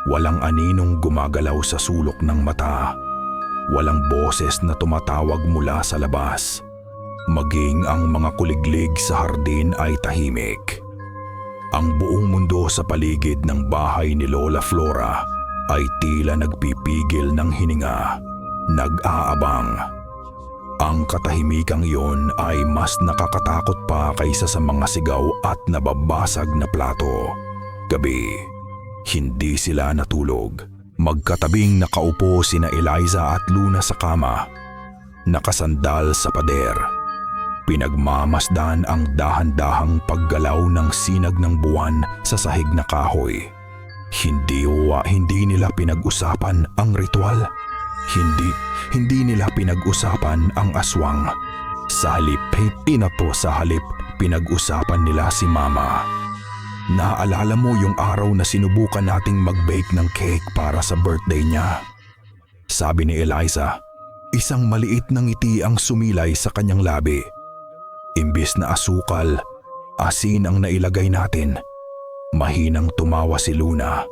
Walang aninong gumagalaw sa sulok ng mata. Walang boses na tumatawag mula sa labas. Maging ang mga kuliglig sa hardin ay tahimik. Ang buong mundo sa paligid ng bahay ni Lola Flora ay tila nagpipigil ng hininga, nag-aabang. Ang katahimikang iyon ay mas nakakatakot pa kaysa sa mga sigaw at nababasag na plato. Gabi, hindi sila natulog. Magkatabing nakaupo sina Eliza at Luna sa kama, nakasandal sa pader. Pinagmamasdan ang dahan-dahang paggalaw ng sinag ng buwan sa sahig na kahoy. Hindi nila pinag-usapan ang ritual. Hindi nila pinag-usapan ang aswang. Sa halip, pinag-usapan nila si Mama. "Naalala mo yung araw na sinubukan nating mag-bake ng cake para sa birthday niya?" Sabi ni Eliza. Isang maliit na ngiti ang sumilay sa kanyang labi. Imbis na asukal, asin ang nailagay natin. Mahinang tumawa si Luna.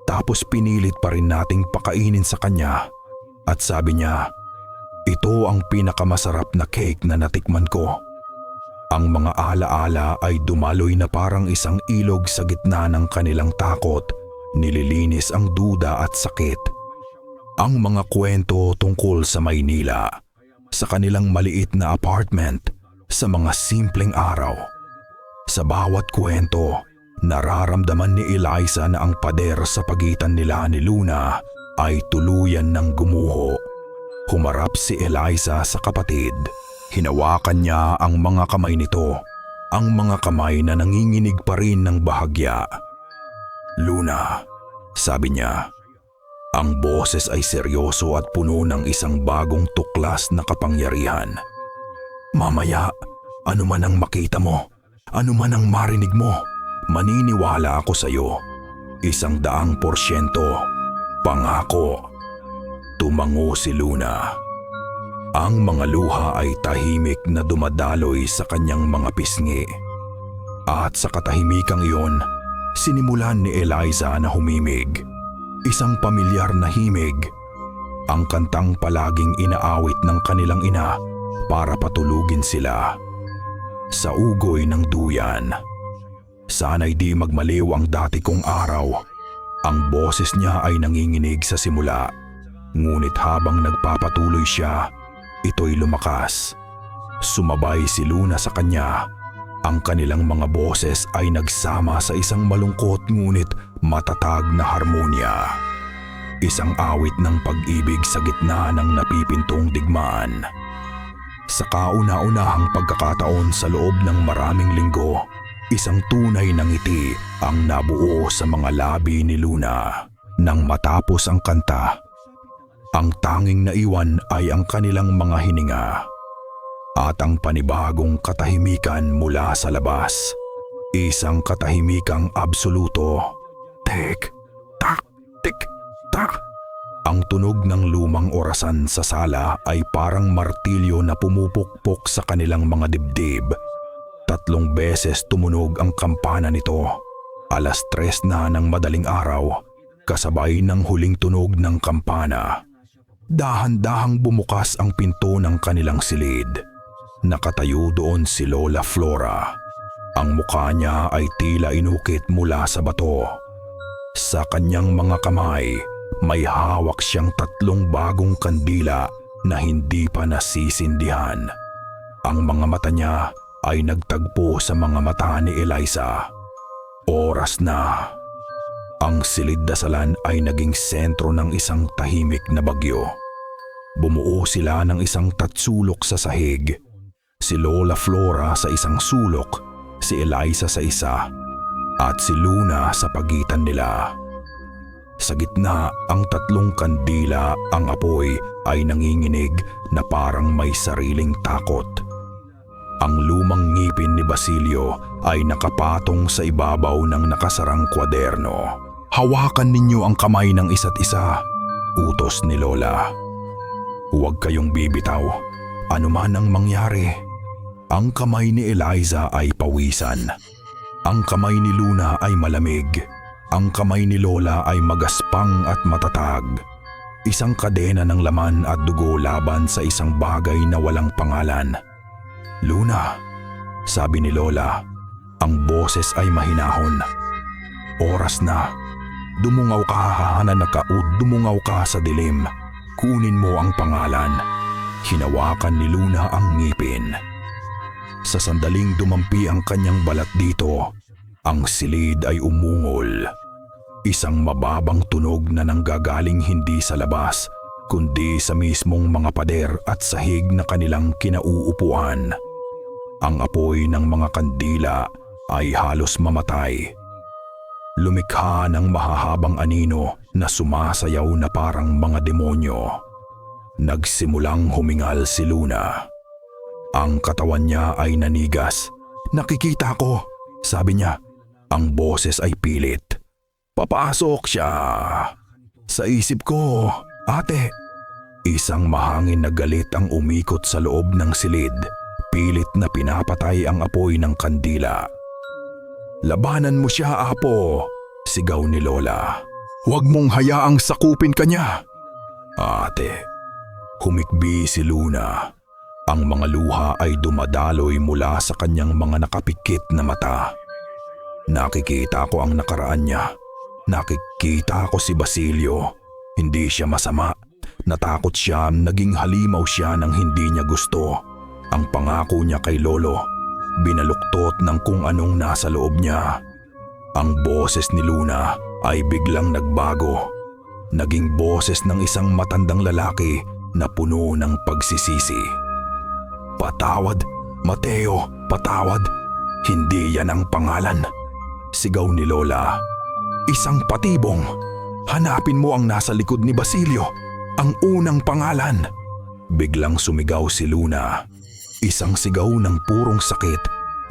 Tapos pinilit pa rin nating pakainin sa kanya. At sabi niya, "Ito ang pinakamasarap na cake na natikman ko." Ang mga alaala ay dumaloy na parang isang ilog sa gitna ng kanilang takot. Nililinis ang duda at sakit. Ang mga kwento tungkol sa Maynila, sa kanilang maliit na apartment, sa mga simpleng araw. Sa bawat kwento, nararamdaman ni Eliza na ang pader sa pagitan nila ni Luna ay tuluyan ng gumuho. Humarap si Eliza sa kapatid. Hinawakan niya ang mga kamay nito, ang mga kamay na nanginginig pa rin ng bahagya. "Luna," sabi niya. Ang boses ay seryoso at puno ng isang bagong tuklas na kapangyarihan. "Mamaya, ano man ang makita mo, ano man ang marinig mo, maniniwala ako sa iyo. 100%. Pangako." Tumango si Luna. Ang mga luha ay tahimik na dumadaloy sa kanyang mga pisngi. At sa katahimikang iyon, sinimulan ni Eliza na humimig. isang pamilyar na himig. Ang kantang palaging inaawit ng kanilang ina para patulugin sila. Sa ugoy ng duyan. Sana'y di magmaliw ang dati kong araw. Ang boses niya ay nanginginig sa simula. Ngunit habang nagpapatuloy siya, ito'y lumakas. Sumabay si Luna sa kanya. Ang kanilang mga boses ay nagsama sa isang malungkot ngunit matatag na harmonya. Isang awit ng pag-ibig sa gitna ng napipintong digmaan. Sa kauna-unahang pagkakataon sa loob ng maraming linggo, isang tunay na ngiti ang nabuo sa mga labi ni Luna. Nang matapos ang kanta, ang tanging naiwan ay ang kanilang mga hininga at ang panibagong katahimikan mula sa labas. Isang katahimikang absoluto. Tik, tak, tik, tak. Ang tunog ng lumang orasan sa sala ay parang martilyo na pumupukpok sa kanilang mga dibdib. 3 beses tumunog ang kampana nito. 3:00 na ng madaling araw, kasabay ng huling tunog ng kampana. Dahan-dahang bumukas ang pinto ng kanilang silid. Nakatayo doon si Lola Flora. Ang mukha niya ay tila inukit mula sa bato. Sa kanyang mga kamay, may hawak siyang 3 bagong kandila na hindi pa nasisindihan. Ang mga mata niya ay nagtagpo sa mga mata ni Eliza. Oras na. Ang silid-dasalan ay naging sentro ng isang tahimik na bagyo. Bumuo sila ng isang tatsulok sa sahig. Si Lola Flora sa isang sulok, si Eliza sa isa, at si Luna sa pagitan nila. Sa gitna ang 3 kandila, ang apoy ay nanginginig na parang may sariling takot. Ang lumang ngipin ni Basilio ay nakapatong sa ibabaw ng nakasarang kwaderno. Hawakan ninyo ang kamay ng isa't isa, utos ni Lola. Huwag kayong bibitaw, anuman ang mangyari. Ang kamay ni Eliza ay pawisan. Ang kamay ni Luna ay malamig. Ang kamay ni Lola ay magaspang at matatag. Isang kadena ng laman at dugo laban sa isang bagay na walang pangalan. Luna, sabi ni Lola, ang boses ay mahinahon. Oras na. Dumungaw ka, hananakaud, dumungaw ka sa dilim. Kunin mo ang pangalan. Hinawakan ni Luna ang ngipin. Sa sandaling dumampi ang kanyang balat dito, ang silid ay umungol. Isang mababang tunog na nanggagaling hindi sa labas, kundi sa mismong mga pader at sahig na kanilang kinauupuan. Ang apoy ng mga kandila ay halos mamatay. Lumikha ng mahahabang anino na sumasayaw na parang mga demonyo. Nagsimulang humingal si Luna. Ang katawan niya ay nanigas. Nakikita ko, sabi niya. Ang boses ay pilit. Papasok siya. Sa isip ko, ate. Isang mahangin na galit ang umikot sa loob ng silid. Pilit na pinapatay ang apoy ng kandila. Labanan mo siya, apo, sigaw ni Lola. Huwag mong hayaang sakupin ka niya. Ate, humikbi si Luna. Ang mga luha ay dumadaloy mula sa kanyang mga nakapikit na mata. Nakikita ko ang nakaraan niya. Nakikita ko si Basilio. Hindi siya masama. Natakot siya, naging halimaw siya ng hindi niya gusto. Ang pangako niya kay Lolo, binaluktot ng kung anong nasa loob niya. Ang boses ni Luna ay biglang nagbago. Naging boses ng isang matandang lalaki na puno ng pagsisisi. Patawad, Mateo, patawad. Hindi yan ang pangalan. Sigaw ni Lola. Isang patibong. Hanapin mo ang nasa likod ni Basilio. Ang unang pangalan. Biglang sumigaw si Luna. Isang sigaw ng purong sakit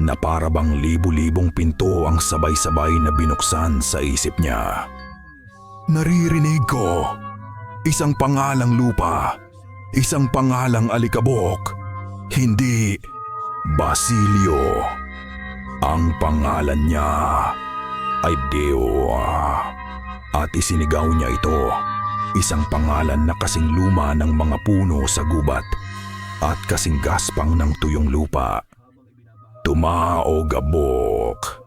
na parabang libu-libong pinto ang sabay-sabay na binuksan sa isip niya. Naririnig ko. Isang pangalang lupa. Isang pangalang alikabok. Hindi Basilio. Ang pangalan niya ay Deo. at isinigaw niya ito. Isang pangalan na kasing luma ng mga puno sa gubat at kasing gaspang ng tuyong lupa. Tumao Gabok.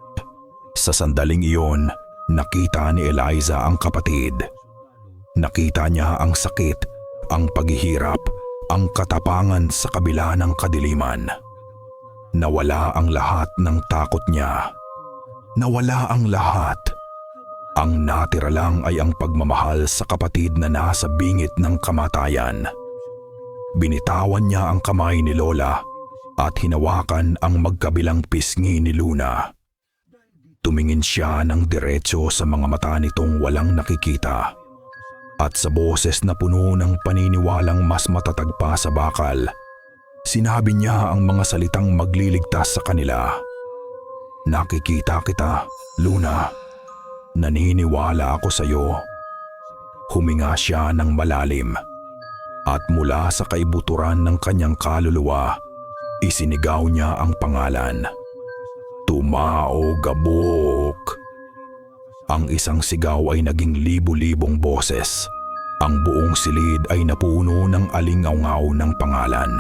Sa sandaling iyon, nakita ni Eliza ang kapatid. Nakita niya ang sakit, ang paghihirap, ang katapangan sa kabila ng kadiliman. Nawala ang lahat ng takot niya. Nawala ang lahat. Ang natira lang ay ang pagmamahal sa kapatid na nasa bingit ng kamatayan. Binitawan niya ang kamay ni Lola at hinawakan ang magkabilang pisngi ni Luna. Tumingin siya ng diretso sa mga mata nitong walang nakikita. At sa boses na puno ng paniniwalang mas matatag pa sa bakal, sinabi niya ang mga salitang magliligtas sa kanila. Nakikita kita, Luna. Naniniwala ako sa iyo. Huminga siya ng malalim. At mula sa kaibuturan ng kanyang kaluluwa, isinigaw niya ang pangalan. Tumao Gabok. Ang isang sigaw ay naging libu-libong boses. Ang buong silid ay napuno ng alingaw-ngaw ng pangalan.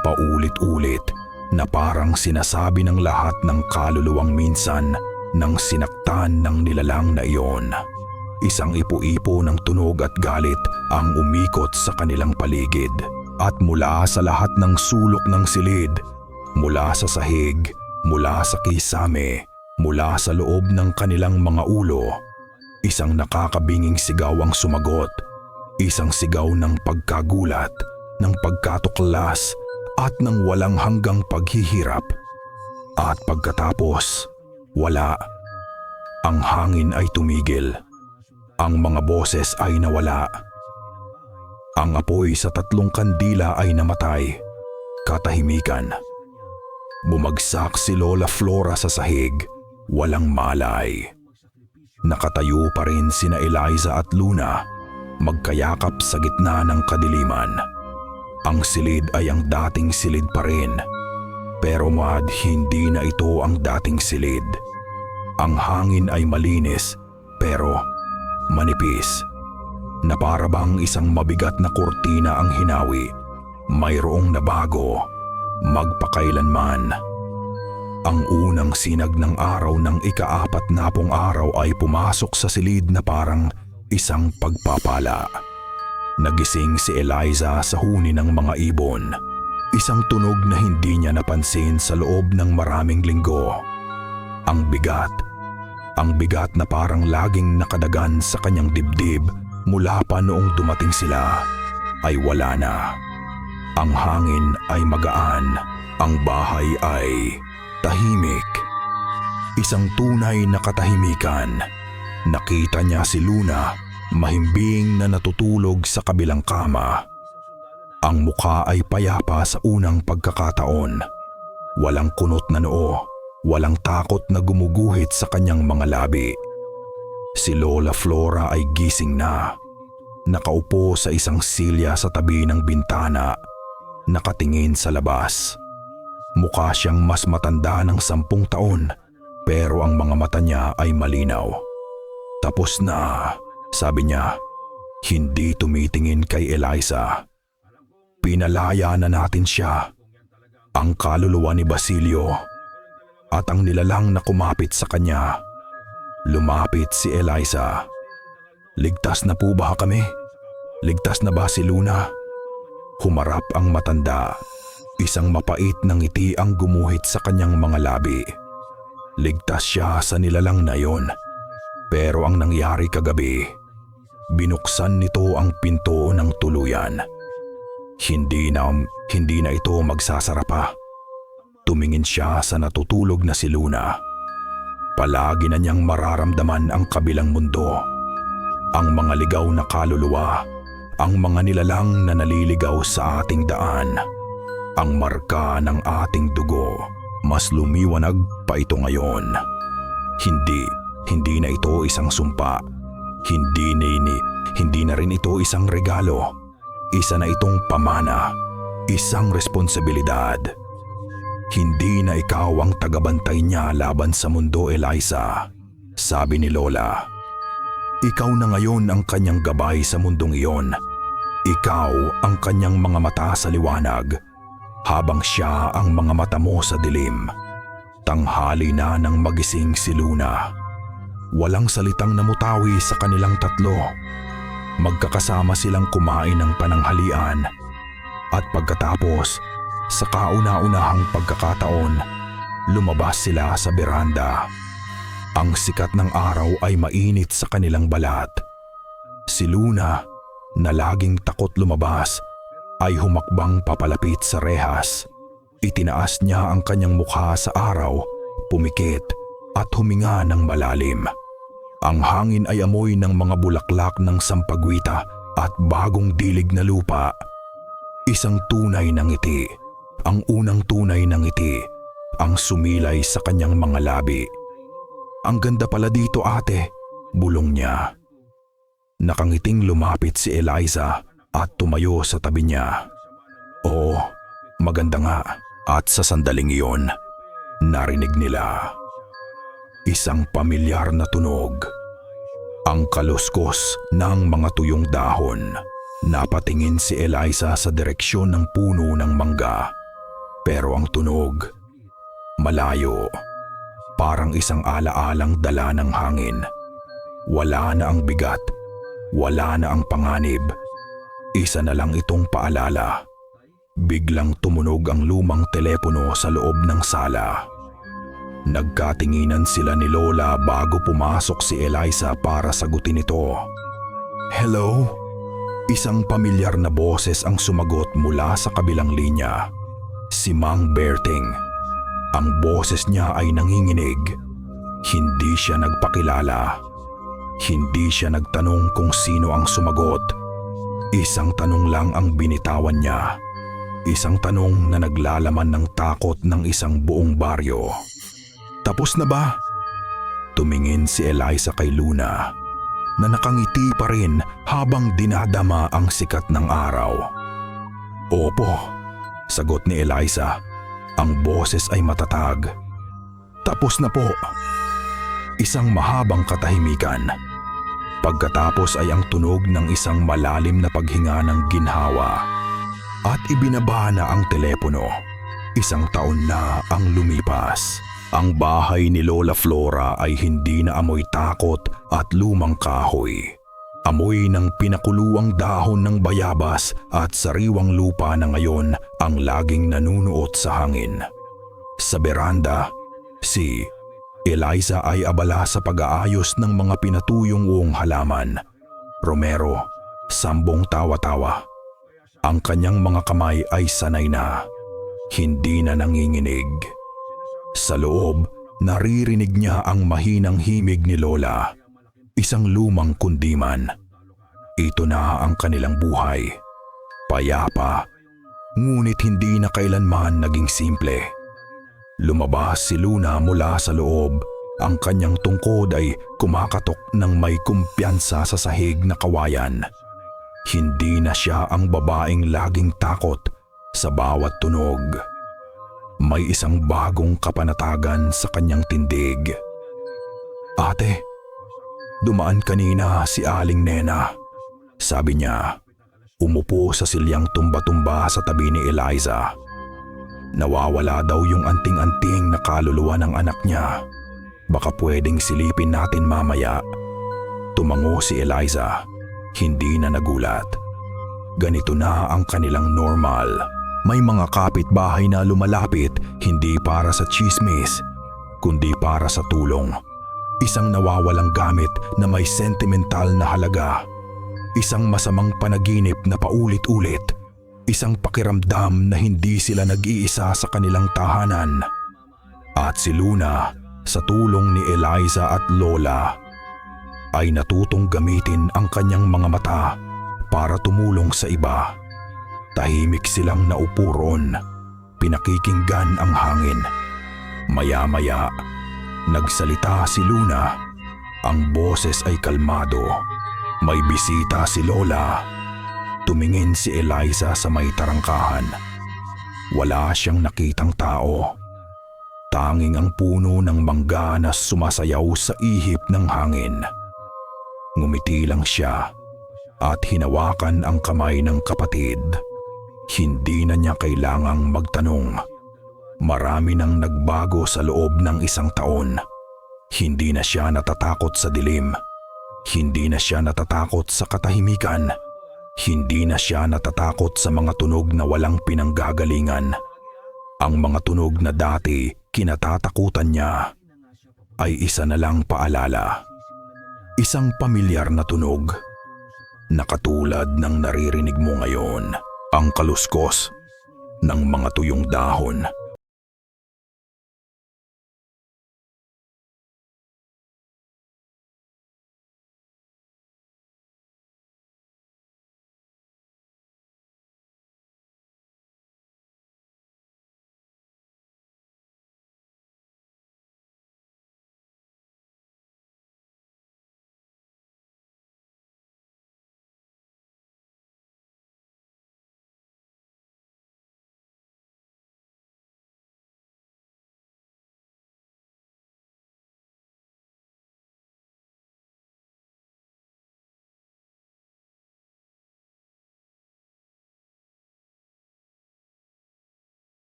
Paulit-ulit na parang sinasabi ng lahat ng kaluluwang minsan nang sinaktan ng nilalang na iyon. Isang ipo-ipo ng tunog at galit ang umikot sa kanilang paligid. At mula sa lahat ng sulok ng silid, mula sa sahig, mula sa kisame, mula sa loob ng kanilang mga ulo, isang nakakabinging sigaw ang sumagot. Isang sigaw ng pagkagulat, ng pagkatuklas, at ng walang hanggang paghihirap. At pagkatapos, wala. Ang hangin ay tumigil. Ang mga boses ay nawala. Ang apoy sa 3 kandila ay namatay. Katahimikan. Bumagsak si Lola Flora sa sahig, walang malay. Nakatayo pa rin sina Eliza at Luna, magkayakap sa gitna ng kadiliman. Ang silid ay ang dating silid pa rin. Pero Mad, hindi na ito ang dating silid. Ang hangin ay malinis, pero manipis. Na para bang isang mabigat na kurtina ang hinawi. Mayroong nabago, magpakailanman. Ang unang sinag ng araw ng ika-40 araw ay pumasok sa silid na parang isang pagpapala. Nagising si Eliza sa huni ng mga ibon. Isang tunog na hindi niya napansin sa loob ng maraming linggo. Ang bigat na parang laging nakadagan sa kanyang dibdib mula pa noong dumating sila, ay wala na. Ang hangin ay magaan, ang bahay ay tahimik. Isang tunay na katahimikan. Nakita niya si Luna, mahimbing na natutulog sa kabilang kama. Ang mukha ay payapa sa unang pagkakataon. Walang kunot na noo, walang takot na gumuguhit sa kanyang mga labi. Si Lola Flora ay gising na. Nakaupo sa isang silya sa tabi ng bintana, nakatingin sa labas. Mukha siyang mas matanda ng 10 taon, pero ang mga mata niya ay malinaw. Tapos na, sabi niya, hindi tumitingin kay Eliza. Pinalaya na natin siya. Ang kaluluwa ni Basilio at ang nilalang na kumapit sa kanya. Lumapit si Eliza. Ligtas na po ba kami? Ligtas na ba si Luna? Humarap ang matanda. Isang mapait na ngiti ang gumuhit sa kanyang mga labi. Ligtas siya sa nilalang na yon. Pero ang nangyari kagabi, binuksan nito ang pinto ng tuluyan. Hindi na ito magsasara pa. Tumingin siya sa natutulog na si Luna. Palagi na niyang mararamdaman ang kabilang mundo. Ang mga ligaw na kaluluwa, ang mga nilalang na naliligaw sa ating daan. Ang marka ng ating dugo, mas lumiwanag pa ito ngayon. Hindi na ito isang sumpa. Hindi na rin ito isang regalo. Isa na itong pamana, isang responsibilidad. Hindi na ikaw ang tagabantay niya laban sa mundo, Eliza, sabi ni Lola. Ikaw na ngayon ang kanyang gabay sa mundong iyon. Ikaw ang kanyang mga mata sa liwanag, habang siya ang mga mata mo sa dilim. Tanghali na nang magising si Luna. Walang salitang namutawi sa kanilang tatlo. Magkakasama silang kumain ng pananghalian. At pagkatapos, sa kauna-unahang pagkakataon, lumabas sila sa beranda. Ang sikat ng araw ay mainit sa kanilang balat. Si Luna, na laging takot lumabas, ay humakbang papalapit sa rehas. Itinaas niya ang kanyang mukha sa araw, pumikit at huminga ng malalim. Ang hangin ay amoy ng mga bulaklak ng sampagwita at bagong dilig na lupa. Isang tunay na ngiti, ang unang tunay na ngiti, ang sumilay sa kanyang mga labi. Ang ganda pala dito, ate, bulong niya. Nakangiting lumapit si Eliza at tumayo sa tabi niya. Oo, maganda nga. At sa sandaling iyon, narinig nila isang pamilyar na tunog. Ang kaluskos ng mga tuyong dahon. Napatingin si Eliza sa direksyon ng puno ng mangga. Pero ang tunog, malayo. Parang isang alaalang dala ng hangin. Wala na ang bigat. Wala na ang panganib. Isa na lang itong paalala. Biglang tumunog ang lumang telepono sa loob ng sala. Nagkatinginan sila ni Lola bago pumasok si Eliza para sagutin ito. Hello? Isang pamilyar na boses ang sumagot mula sa kabilang linya. Si Mang Berting. Ang boses niya ay nanginginig. Hindi siya nagpakilala. Hindi siya nagtanong kung sino ang sumagot. Isang tanong lang ang binitawan niya. Isang tanong na naglalaman ng takot ng isang buong baryo. Tapos na ba? Tumingin si Eliza kay Luna, na nakangiti pa rin habang dinadama ang sikat ng araw. Opo, sagot ni Eliza. Ang boses ay matatag. Tapos na po. Isang mahabang katahimikan. Pagkatapos ay ang tunog ng isang malalim na paghinga ng ginhawa. At ibinaba na ang telepono. Isang taon na ang lumipas. Ang bahay ni Lola Flora ay hindi na amoy takot at lumang kahoy. Amoy ng pinakuluang dahon ng bayabas at sariwang lupa na ngayon ang laging nanunuot sa hangin. Sa beranda, si Eliza ay abala sa pag-aayos ng mga pinatuyong uong halaman. Romero, sambong tawa-tawa. Ang kanyang mga kamay ay sanay na, hindi na nanginginig. Sa loob, naririnig niya ang mahinang himig ni Lola. Isang lumang kundiman. Ito na ang kanilang buhay. Payapa, ngunit hindi na kailanman naging simple. Lumabas si Luna mula sa loob. Ang kanyang tungkod ay kumakatok ng may kumpiyansa sa sahig na kawayan. Hindi na siya ang babaeng laging takot sa bawat tunog. May isang bagong kapanatagan sa kanyang tindig. Ate, dumaan kanina si Aling Nena. Sabi niya, umupo sa silyang tumba-tumba sa tabi ni Eliza. Nawawala daw yung anting-anting na kaluluwa ng anak niya. Baka pwedeng silipin natin mamaya. Tumango si Eliza, hindi na nagulat. Ganito na ang kanilang normal. May mga kapitbahay na lumalapit hindi para sa chismis, kundi para sa tulong. Isang nawawalang gamit na may sentimental na halaga. Isang masamang panaginip na paulit-ulit. Isang pakiramdam na hindi sila nag-iisa sa kanilang tahanan. At si Luna, sa tulong ni Eliza at Lola, ay natutong gamitin ang kanyang mga mata para tumulong sa iba. Tahimik silang naupo roon, pinakikinggan ang hangin. Maya-maya, nagsalita si Luna. Ang boses ay kalmado. May bisita si Lola. Tumingin si Eliza sa may tarangkahan. Wala siyang nakitang tao. Tanging ang puno ng mangga na sumasayaw sa ihip ng hangin. Ngumiti lang siya at hinawakan ang kamay ng kapatid. Hindi na niya kailangang magtanong. Marami nang nagbago sa loob ng 1 taon. Hindi na siya natatakot sa dilim. Hindi na siya natatakot sa katahimikan. Hindi na siya natatakot sa mga tunog na walang pinanggagalingan. Ang mga tunog na dati kinatatakutan niya ay isa na lang paalala. Isang pamilyar na tunog na katulad ng naririnig mo ngayon. Ang kaluskos ng mga tuyong dahon